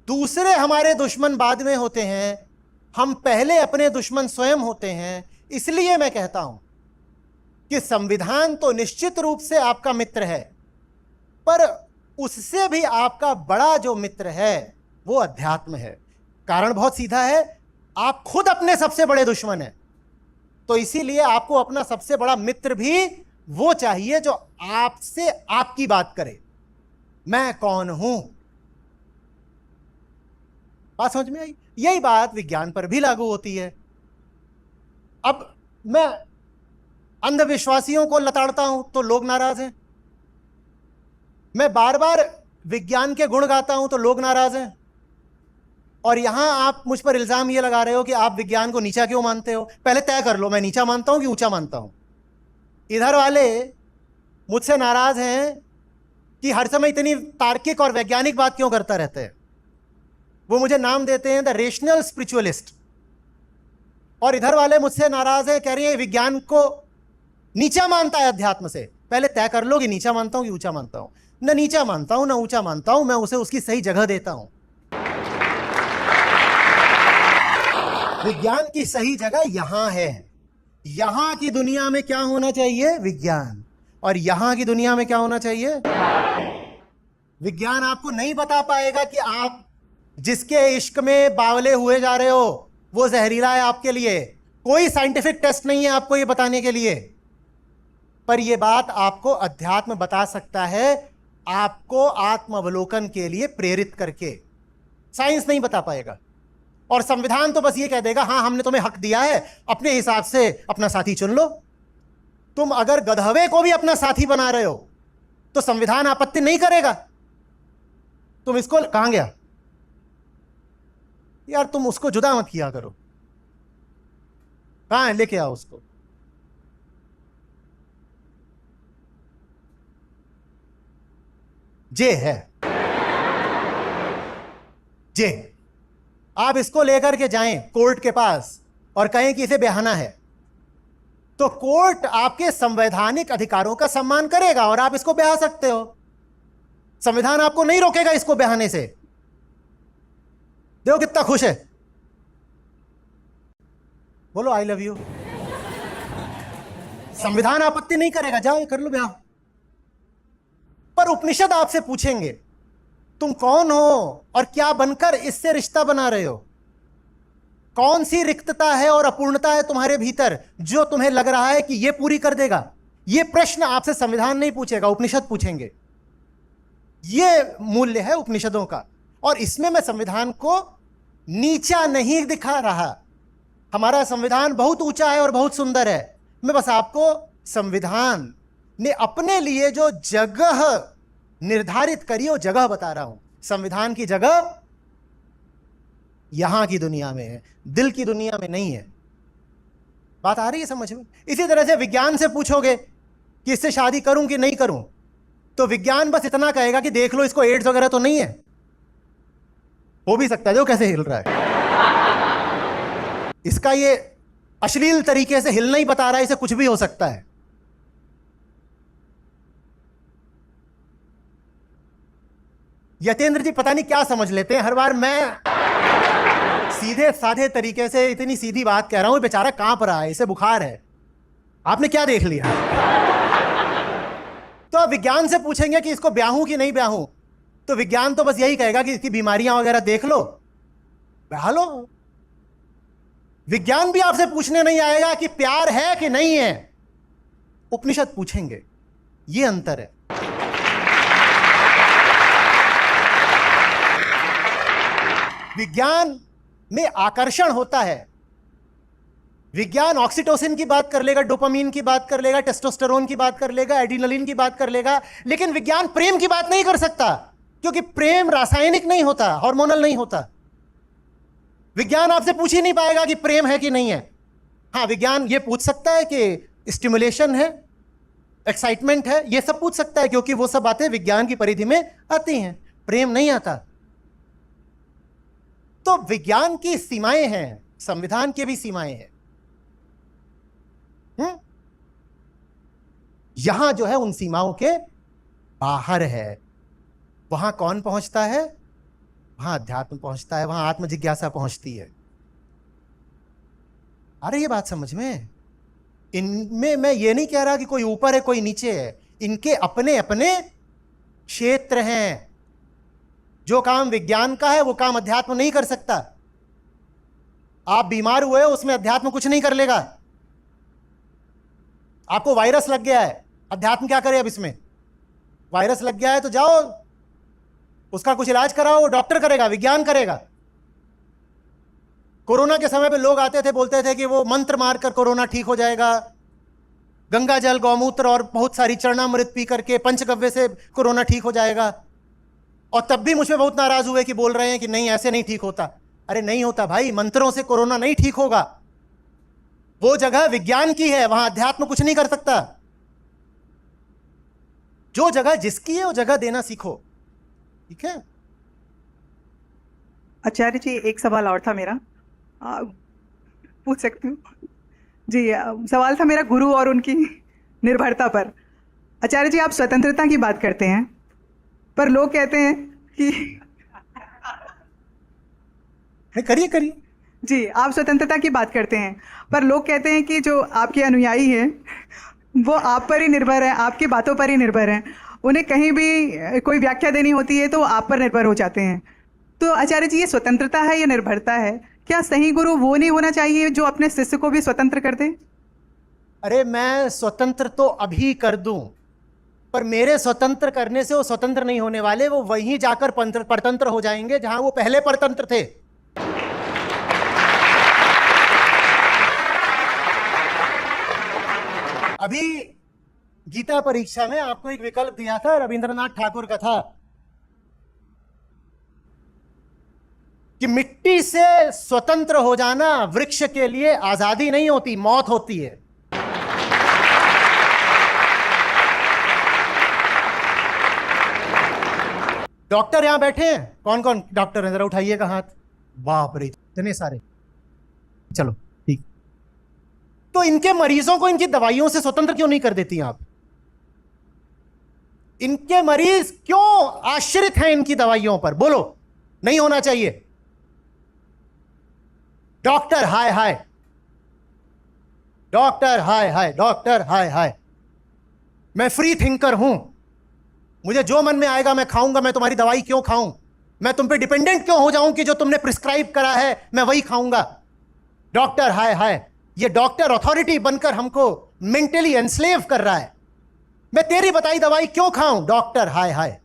दूसरे हमारे दुश्मन बाद में होते हैं, हम पहले अपने दुश्मन स्वयं होते हैं, इसलिए मैं कहता हूं कि संविधान तो निश्चित रूप से आपका मित्र है, पर उससे भी आपका बड़ा जो मित्र है वो अध्यात्म है। कारण बहुत सीधा है, आप खुद अपने सबसे बड़े दुश्मन हैं, तो इसीलिए आपको अपना सबसे बड़ा मित्र भी वो चाहिए जो आपसे आपकी बात करे, मैं कौन हूं। बात समझ में आई? यही बात विज्ञान पर भी लागू होती है। अब मैं अंधविश्वासियों को लताड़ता हूं तो लोग नाराज हैं, मैं बार बार विज्ञान के गुण गाता हूं तो लोग नाराज हैं, और यहां आप मुझ पर इल्जाम ये लगा रहे हो कि आप विज्ञान को नीचा क्यों मानते हो। पहले तय कर लो, मैं नीचा मानता हूं कि ऊंचा मानता हूं। इधर वाले मुझसे नाराज हैं कि हर समय इतनी तार्किक और वैज्ञानिक बात क्यों करता रहते हैं। वो मुझे नाम देते हैं द रेशनल स्पिरिचुअलिस्ट। और इधर वाले मुझसे नाराज हैं, कह रही है विज्ञान को नीचा मानता है अध्यात्म से। पहले तय कर लो कि नीचा मानता हूं कि ऊंचा मानता हूं। न नीचा मानता हूं न ऊंचा मानता हूं, मैं उसे उसकी सही जगह देता हूं। विज्ञान की सही जगह यहां है। यहां की दुनिया में क्या होना चाहिए? विज्ञान। और यहां की दुनिया में क्या होना चाहिए? विज्ञान आपको नहीं बता पाएगा कि आप जिसके इश्क में बावले हुए जा रहे हो वो जहरीला है आपके लिए। कोई साइंटिफिक टेस्ट नहीं है आपको ये बताने के लिए। पर यह बात आपको अध्यात्म बता सकता है, आपको आत्मावलोकन के लिए प्रेरित करके। साइंस नहीं बता पाएगा। और संविधान तो बस ये कह देगा, हाँ हमने तुम्हें हक दिया है, अपने हिसाब से अपना साथी चुन लो। तुम अगर गधवे को भी अपना साथी बना रहे हो तो संविधान आपत्ति नहीं करेगा। तुम इसको कहां गया यार, तुम उसको जुदा मत किया करो। कहां है? लेके आओ उसको। जे है, जे। आप इसको लेकर के जाएं कोर्ट के पास और कहें कि इसे बहाना है, तो कोर्ट आपके संवैधानिक अधिकारों का सम्मान करेगा और आप इसको बहा सकते हो। संविधान आपको नहीं रोकेगा इसको बहाने से। देखो कितना खुश है, बोलो आई लव यू। संविधान आपत्ति नहीं करेगा, जाओ कर लो ब्याह। पर उपनिषद आपसे पूछेंगे तुम कौन हो और क्या बनकर इससे रिश्ता बना रहे हो। कौन सी रिक्तता है और अपूर्णता है तुम्हारे भीतर जो तुम्हें लग रहा है कि यह पूरी कर देगा। यह प्रश्न आपसे संविधान नहीं पूछेगा, उपनिषद पूछेंगे। यह मूल्य है उपनिषदों का। और इसमें मैं संविधान को नीचा नहीं दिखा रहा। हमारा संविधान बहुत ऊंचा है और बहुत सुंदर है। मैं बस आपको संविधान ने अपने लिए जो जगह निर्धारित करी वो जगह बता रहा हूं। संविधान की जगह यहां की दुनिया में है, दिल की दुनिया में नहीं है। बात आ रही है समझ में? इसी तरह से विज्ञान से पूछोगे कि इससे शादी करूं कि नहीं करूं, तो विज्ञान बस इतना कहेगा कि देख लो इसको एड्स वगैरह तो नहीं है। हो भी सकता है, जो कैसे हिल रहा है, इसका ये अश्लील तरीके से हिलना ही बता रहा है, इसे कुछ भी हो सकता है। यतेंद्र जी पता नहीं क्या समझ लेते हैं। हर बार मैं सीधे साधे तरीके से इतनी सीधी बात कह रहा हूं, बेचारा कांप रहा है, इसे बुखार है। आपने क्या देख लिया? तो आप विज्ञान से पूछेंगे कि इसको ब्याहूं कि नहीं ब्याहूं, तो विज्ञान तो बस यही कहेगा कि इसकी बीमारियां वगैरह देख लो, ब्याह लो। विज्ञान भी आपसे पूछने नहीं आएगा कि प्यार है कि नहीं है। उपनिषद पूछेंगे। यह अंतर है। विज्ञान में आकर्षण होता है, विज्ञान ऑक्सीटोसिन की बात कर लेगा, डोपामीन की बात कर लेगा, टेस्टोस्टेरोन की बात कर लेगा, एड्रीनलिन की बात कर लेगा, लेकिन विज्ञान प्रेम की बात नहीं कर सकता, क्योंकि प्रेम रासायनिक नहीं होता, हार्मोनल नहीं होता। विज्ञान आपसे पूछ ही नहीं पाएगा कि प्रेम है कि नहीं है। हाँ, विज्ञान ये पूछ सकता है कि स्टिमुलेशन है, एक्साइटमेंट है, ये सब पूछ सकता है, क्योंकि वो सब बातें विज्ञान की परिधि में आती हैं, प्रेम नहीं आता। तो विज्ञान की सीमाएं हैं, संविधान की भी सीमाएं हैं। यहां जो है उन सीमाओं के बाहर है। वहां कौन पहुंचता है? वहां अध्यात्म पहुंचता है, वहां आत्म जिज्ञासा पहुंचती है। अरे ये बात समझ में? इनमें मैं ये नहीं कह रहा कि कोई ऊपर है कोई नीचे है, इनके अपने अपने क्षेत्र हैं। जो काम विज्ञान का है वो काम अध्यात्म नहीं कर सकता। आप बीमार हुए हो, उसमें अध्यात्म कुछ नहीं कर लेगा। आपको वायरस लग गया है, अध्यात्म क्या करे? अब इसमें वायरस लग गया है तो जाओ उसका कुछ इलाज कराओ, डॉक्टर करेगा, विज्ञान करेगा। कोरोना के समय पे लोग आते थे, बोलते थे कि वो मंत्र मारकर कोरोना ठीक हो जाएगा, गंगा जल, गौमूत्र और बहुत सारी चरणामृत पी करके, पंचगव्य से कोरोना ठीक हो जाएगा। और तब भी मुझ पे बहुत नाराज हुए कि बोल रहे हैं कि नहीं, ऐसे नहीं ठीक होता। अरे नहीं होता भाई, मंत्रों से कोरोना नहीं ठीक होगा। वो जगह विज्ञान की है, वहां अध्यात्म कुछ नहीं कर सकता। जो जगह जिसकी है वो जगह देना सीखो, ठीक है? आचार्य जी, एक सवाल और था मेरा, पूछ सकती हूँ? जी, सवाल था मेरा गुरु और उनकी निर्भरता पर। आचार्य जी, आप स्वतंत्रता की बात करते हैं, पर लोग कहते हैं कि करिए करिए। जी, आप स्वतंत्रता की बात करते हैं, पर लोग कहते हैं कि जो आपके अनुयायी हैं वो आप पर ही निर्भर है, आपकी बातों पर ही निर्भर हैं। उन्हें कहीं भी कोई व्याख्या देनी होती है तो आप पर निर्भर हो जाते हैं। तो आचार्य जी, ये स्वतंत्रता है या निर्भरता है? क्या सही गुरु वो नहीं होना चाहिए जो अपने शिष्य को भी स्वतंत्र कर दे? अरे मैं स्वतंत्र तो अभी कर दूं, पर मेरे स्वतंत्र करने से वो स्वतंत्र नहीं होने वाले, वो वहीं जाकर परतंत्र हो जाएंगे जहां वो पहले परतंत्र थे। अभी गीता परीक्षा में आपको एक विकल्प दिया था, रविंद्रनाथ ठाकुर का था कि मिट्टी से स्वतंत्र हो जाना वृक्ष के लिए आजादी नहीं होती, मौत होती है। डॉक्टर यहां बैठे हैं, कौन कौन डॉक्टर हैं? जरा उठाइएगा हाथ। बाप रे, इतने सारे। चलो ठीक। तो इनके मरीजों को इनकी दवाइयों से स्वतंत्र क्यों नहीं कर देती आप? इनके मरीज क्यों आश्रित हैं इनकी दवाइयों पर? बोलो, नहीं होना चाहिए। डॉक्टर हाय हाय, डॉक्टर हाय हाय, डॉक्टर हाय हाय। मैं फ्री थिंकर हूं, मुझे जो मन में आएगा मैं खाऊंगा। मैं तुम्हारी दवाई क्यों खाऊं? मैं तुम पे डिपेंडेंट क्यों हो जाऊं कि जो तुमने प्रिस्क्राइब करा है मैं वही खाऊंगा? डॉक्टर हाय हाय। ये डॉक्टर अथॉरिटी बनकर हमको मेंटली एनस्लेव कर रहा है। मैं तेरी बताई दवाई क्यों खाऊं? डॉक्टर हाय हाय।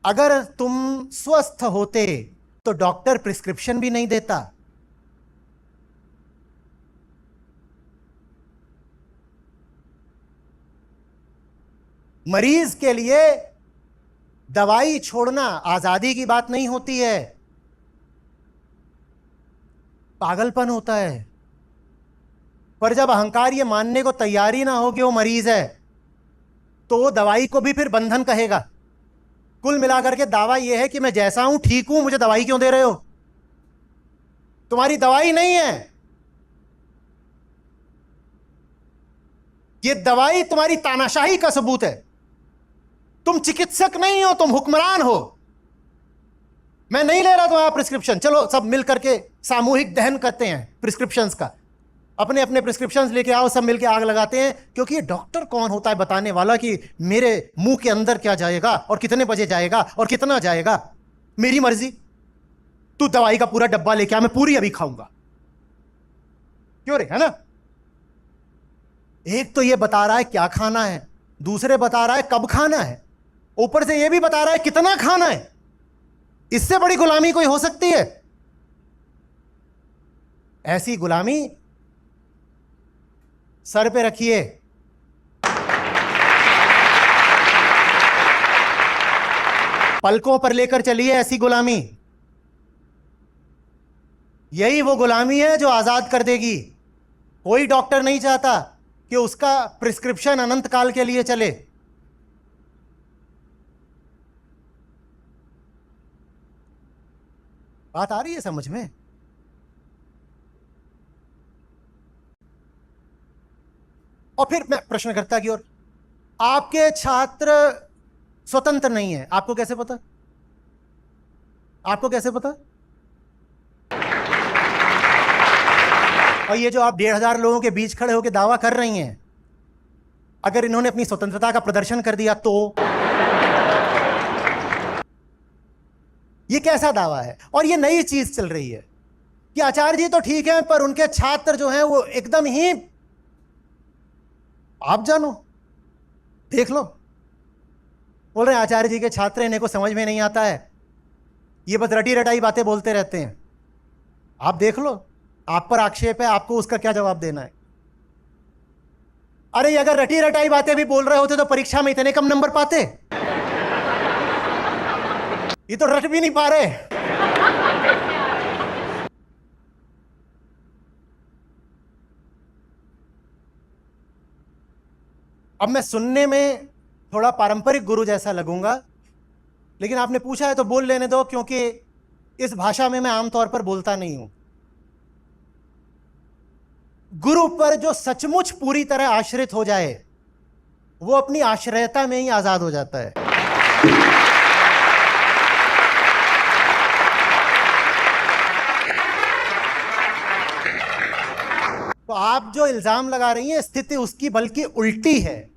अगर तुम स्वस्थ होते तो डॉक्टर प्रिस्क्रिप्शन भी नहीं देता। मरीज के लिए दवाई छोड़ना आजादी की बात नहीं होती है, पागलपन होता है। पर जब अहंकार ये मानने को तैयार ही ना हो कि वो मरीज है, तो वो दवाई को भी फिर बंधन कहेगा। कुल मिलाकर के दावा यह है कि मैं जैसा हूं ठीक हूं, मुझे दवाई क्यों दे रहे हो? तुम्हारी दवाई नहीं है ये, दवाई तुम्हारी तानाशाही का सबूत है। तुम चिकित्सक नहीं हो, तुम हुक्मरान हो। मैं नहीं ले रहा तुम्हारा प्रिस्क्रिप्शन। चलो सब मिल करके सामूहिक दहन करते हैं प्रिस्क्रिप्शंस का। अपने अपने प्रिस्क्रिप्शंस लेके आओ, सब मिलके आग लगाते हैं। क्योंकि ये डॉक्टर कौन होता है बताने वाला कि मेरे मुंह के अंदर क्या जाएगा और कितने बजे जाएगा और कितना जाएगा? मेरी मर्जी। तू दवाई का पूरा डब्बा लेके आ, मैं पूरी अभी खाऊंगा। क्यों रे, है ना? एक तो ये बता रहा है क्या खाना है, दूसरे बता रहा है कब खाना है, ऊपर से ये भी बता रहा है कितना खाना है। इससे बड़ी गुलामी कोई हो सकती है? ऐसी गुलामी सर पे रखिए। पलकों पर लेकर चलिए ऐसी गुलामी। यही वो गुलामी है जो आजाद कर देगी। कोई डॉक्टर नहीं चाहता कि उसका प्रिस्क्रिप्शन अनंत काल के लिए चले। बात आ रही है समझ में? और फिर मैं प्रश्नकर्ता की ओर, आपके छात्र स्वतंत्र नहीं है, आपको कैसे पता? आपको कैसे पता? और ये जो आप 1,500 लोगों के बीच खड़े होकर दावा कर रही हैं, अगर इन्होंने अपनी स्वतंत्रता का प्रदर्शन कर दिया तो ये कैसा दावा है? और ये नई चीज चल रही है कि आचार्य जी तो ठीक है पर उनके छात्र जो हैं वो एकदम ही, आप जानो, देख लो, बोल रहे हैं आचार्य जी के छात्र इन्हें को समझ में नहीं आता है, ये बस रटी रटाई बातें बोलते रहते हैं। आप देख लो, आप पर आक्षेप है, आपको उसका क्या जवाब देना है? अरे अगर रटी रटाई बातें भी बोल रहे होते तो परीक्षा में इतने कम नंबर पाते? ये तो रट भी नहीं पा रहे। अब मैं सुनने में थोड़ा पारंपरिक गुरु जैसा लगूंगा, लेकिन आपने पूछा है तो बोल लेने दो, क्योंकि इस भाषा में मैं आमतौर पर बोलता नहीं हूं। गुरु पर जो सचमुच पूरी तरह आश्रित हो जाए वो अपनी आश्रयता में ही आजाद हो जाता है। तो आप जो इल्जाम लगा रही हैं स्थिति उसकी बल्कि उल्टी है।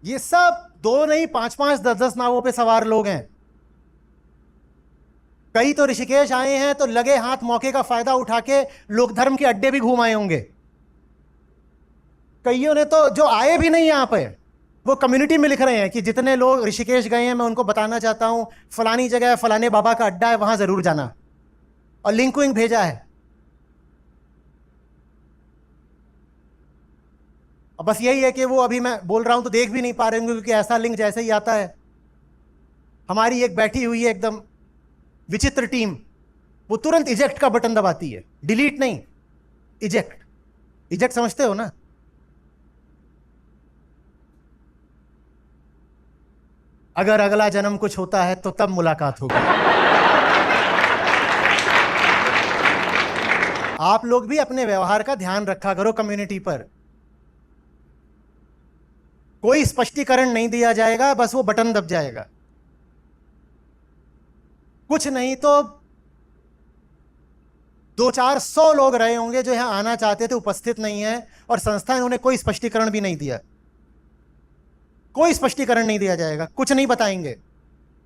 ये सब 2 नहीं 5-5 10-10 नावों पे सवार लोग हैं। कई तो ऋषिकेश आए हैं तो लगे हाथ मौके का फायदा उठा के लोक धर्म के अड्डे भी घूम आए होंगे। कईयों ने तो जो आए भी नहीं यहां पे वो कम्युनिटी में लिख रहे हैं कि जितने लोग ऋषिकेश गए हैं मैं उनको बताना चाहता हूं फलानी जगह फलाने बाबा का अड्डा है, वहां जरूर जाना, और लिंक विंक भेजा है। अब बस यही है कि वो अभी मैं बोल रहा हूं तो देख भी नहीं पा रहे होंगे, क्योंकि ऐसा लिंक जैसे ही आता है, हमारी एक बैठी हुई है एकदम विचित्र टीम, वो तुरंत इजेक्ट का बटन दबाती है, डिलीट नहीं, इजेक्ट। इजेक्ट समझते हो ना? अगर अगला जन्म कुछ होता है तो तब मुलाकात होगी। आप लोग भी अपने व्यवहार का ध्यान रखा करो कम्युनिटी पर। कोई स्पष्टीकरण नहीं दिया जाएगा, बस वो बटन दब जाएगा। कुछ नहीं तो 200-400 लोग रहे होंगे जो यहां आना चाहते थे, उपस्थित नहीं है, और संस्था इन्होंने कोई स्पष्टीकरण भी नहीं दिया। कोई स्पष्टीकरण नहीं दिया जाएगा, कुछ नहीं बताएंगे।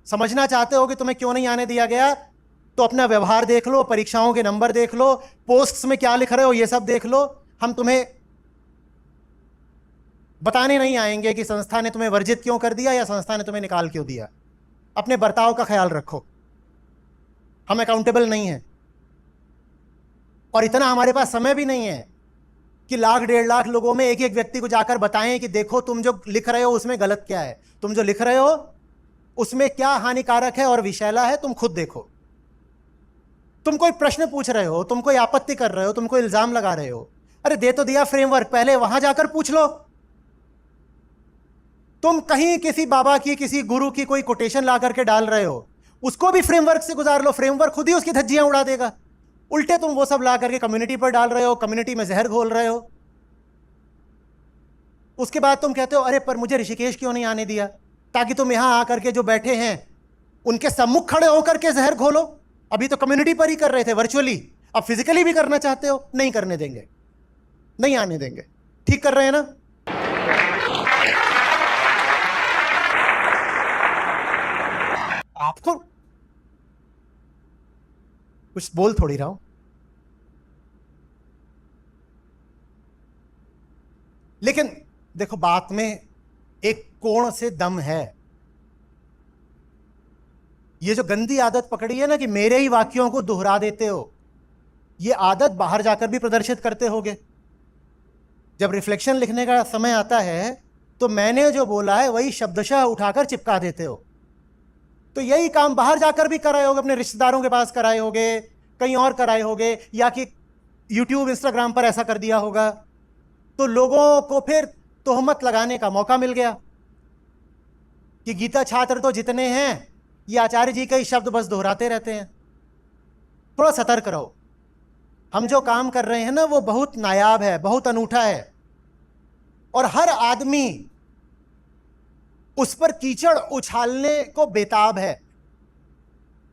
समझना चाहते हो कि तुम्हें क्यों नहीं आने दिया गया, तो अपना व्यवहार देख लो, परीक्षाओं के नंबर देख लो, पोस्ट्स में क्या लिख रहे हो ये सब देख लो। हम तुम्हें बताने नहीं आएंगे कि संस्था ने तुम्हें वर्जित क्यों कर दिया या संस्था ने तुम्हें निकाल क्यों दिया। अपने बर्ताव का ख्याल रखो, हम अकाउंटेबल नहीं हैं, और इतना हमारे पास समय भी नहीं है कि 1,00,000-1.5 लाख लोगों में एक एक व्यक्ति को जाकर बताएं कि देखो तुम जो लिख रहे हो उसमें गलत क्या है, तुम जो लिख रहे हो उसमें क्या हानिकारक है और विषैला है, तुम खुद देखो। तुम कोई प्रश्न पूछ रहे हो, तुम कोई आपत्ति कर रहे हो, तुम कोई इल्जाम लगा रहे हो, अरे दे तो दिया फ्रेमवर्क, पहले वहां जाकर पूछ लो। तुम कहीं किसी बाबा की किसी गुरु की कोई कोटेशन ला करके डाल रहे हो, उसको भी फ्रेमवर्क से गुजार लो, फ्रेमवर्क खुद ही उसकी धज्जियां उड़ा देगा। उल्टे तुम वो सब ला करके कम्युनिटी पर डाल रहे हो, कम्युनिटी में जहर घोल रहे हो। उसके बाद तुम कहते हो अरे पर मुझे ऋषिकेश क्यों नहीं आने दिया, ताकि तुम यहां आकर के जो बैठे हैं उनके सम्मुख खड़े होकर के जहर घोलो। अभी तो कम्युनिटी पर ही कर रहे थे वर्चुअली, अब फिजिकली भी करना चाहते हो, नहीं करने देंगे, नहीं आने देंगे। ठीक कर रहे हैं ना? आपको कुछ बोल थोड़ी रहा हूं, लेकिन देखो बात में एक कोण से दम है। ये जो गंदी आदत पकड़ी है ना कि मेरे ही वाक्यों को दोहरा देते हो, ये आदत बाहर जाकर भी प्रदर्शित करते होगे। जब रिफ्लेक्शन लिखने का समय आता है तो मैंने जो बोला है वही शब्दशः उठाकर चिपका देते हो। तो यही काम बाहर जाकर भी कराए होगे, अपने रिश्तेदारों के पास कराए होगे, कहीं और कराए होगे, या कि यूट्यूब इंस्टाग्राम पर ऐसा कर दिया होगा। तो लोगों को फिर तोहमत लगाने का मौका मिल गया कि गीता छात्र तो जितने हैं ये आचार्य जी के ही शब्द बस दोहराते रहते हैं। थोड़ा सतर्क रहो। हम जो काम कर रहे हैं ना वो बहुत नायाब है, बहुत अनूठा है, और हर आदमी उस पर कीचड़ उछालने को बेताब है।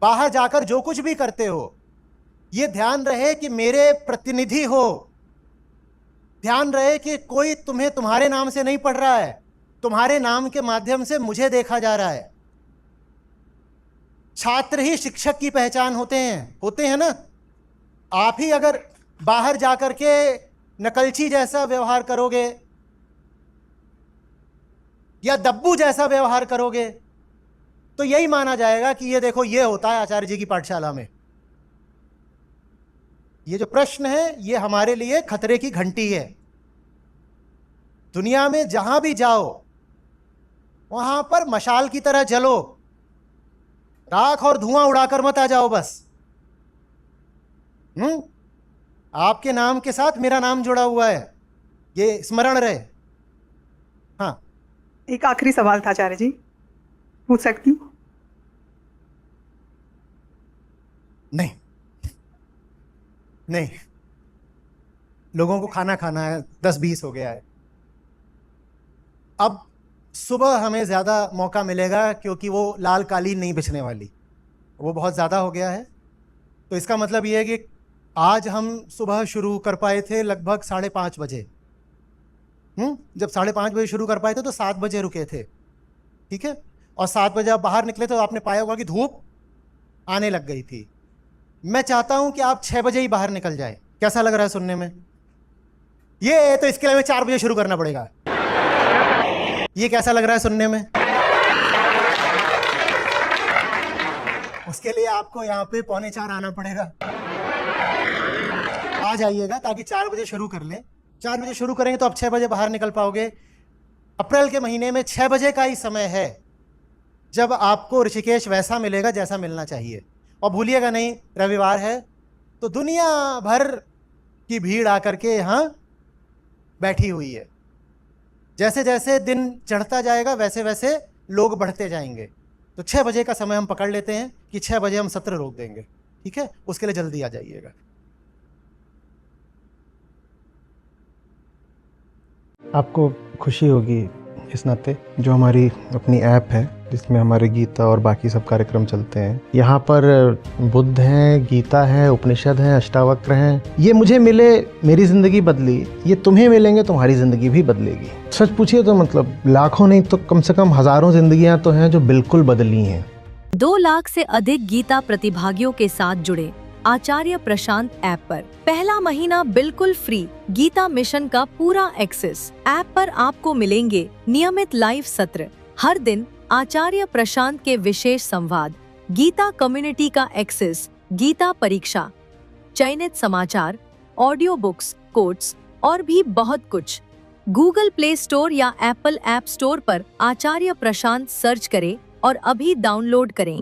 बाहर जाकर जो कुछ भी करते हो ये ध्यान रहे कि मेरे प्रतिनिधि हो, ध्यान रहे कि कोई तुम्हें तुम्हारे नाम से नहीं पढ़ रहा है, तुम्हारे नाम के माध्यम से मुझे देखा जा रहा है। छात्र ही शिक्षक की पहचान होते हैं ना। आप ही अगर बाहर जाकर के नकलची जैसा व्यवहार करोगे या दब्बू जैसा व्यवहार करोगे तो यही माना जाएगा कि ये देखो ये होता है आचार्य जी की पाठशाला में। ये जो प्रश्न है ये हमारे लिए खतरे की घंटी है। दुनिया में जहां भी जाओ वहां पर मशाल की तरह जलो, राख और धुआं उड़ाकर मत आ जाओ बस। आपके नाम के साथ मेरा नाम जुड़ा हुआ है, ये स्मरण रहे। हाँ, एक आखिरी सवाल था आचार्य जी, पूछ सकती हूँ? नहीं, लोगों को खाना खाना है, 10-20 हो गया है। अब सुबह हमें ज़्यादा मौका मिलेगा क्योंकि वो लाल कालीन नहीं बिछने वाली, वो बहुत ज़्यादा हो गया है। तो इसका मतलब ये है कि आज हम सुबह शुरू कर पाए थे लगभग 5:30 बजे। जब 5:30 बजे शुरू कर पाए थे तो 7 बजे रुके थे, ठीक है। और 7 बजे आप बाहर निकले तो आपने पाया होगा कि धूप आने लग गई थी। मैं चाहता हूं कि आप 6 बजे ही बाहर निकल जाए। कैसा लग रहा है सुनने में? ये तो इसके लिए हमें 4 बजे शुरू करना पड़ेगा। ये कैसा लग रहा है सुनने में? उसके लिए आपको यहाँ पे 3:45 आना पड़ेगा। आ जाइएगा ताकि 4 बजे शुरू कर लें। 4 बजे शुरू करेंगे तो आप 6 बजे बाहर निकल पाओगे। अप्रैल के महीने में 6 बजे का ही समय है जब आपको ऋषिकेश वैसा मिलेगा जैसा मिलना चाहिए। और भूलिएगा नहीं, रविवार है तो दुनिया भर की भीड़ आकर के यहाँ बैठी हुई है। जैसे जैसे दिन चढ़ता जाएगा वैसे वैसे लोग बढ़ते जाएंगे। तो 6 बजे का समय हम पकड़ लेते हैं कि 6 बजे हम सत्र रोक देंगे, ठीक है। उसके लिए जल्दी आ जाइएगा। आपको खुशी होगी इस नाते जो हमारी अपनी ऐप है जिसमें हमारे गीता और बाकी सब कार्यक्रम चलते हैं। यहाँ पर बुद्ध हैं, गीता है, उपनिषद हैं, अष्टावक्र हैं। ये मुझे मिले, मेरी ज़िंदगी बदली, ये तुम्हें मिलेंगे, तुम्हारी ज़िंदगी भी बदलेगी। सच पूछिए तो मतलब लाखों नहीं तो कम से कम हज़ारों ज़िंदगियाँ तो हैं जो बिल्कुल बदली हैं। 2 लाख से अधिक गीता प्रतिभागियों के साथ जुड़े आचार्य प्रशांत ऐप पर पहला महीना बिल्कुल फ्री गीता मिशन का पूरा एक्सेस। ऐप पर आपको मिलेंगे नियमित लाइव सत्र, हर दिन आचार्य प्रशांत के विशेष संवाद, गीता कम्युनिटी का एक्सेस, गीता परीक्षा, चयनित समाचार, ऑडियो बुक्स, कोट्स और भी बहुत कुछ। गूगल प्ले स्टोर या एप्पल ऐप स्टोर पर आचार्य प्रशांत सर्च करें और अभी डाउनलोड करें।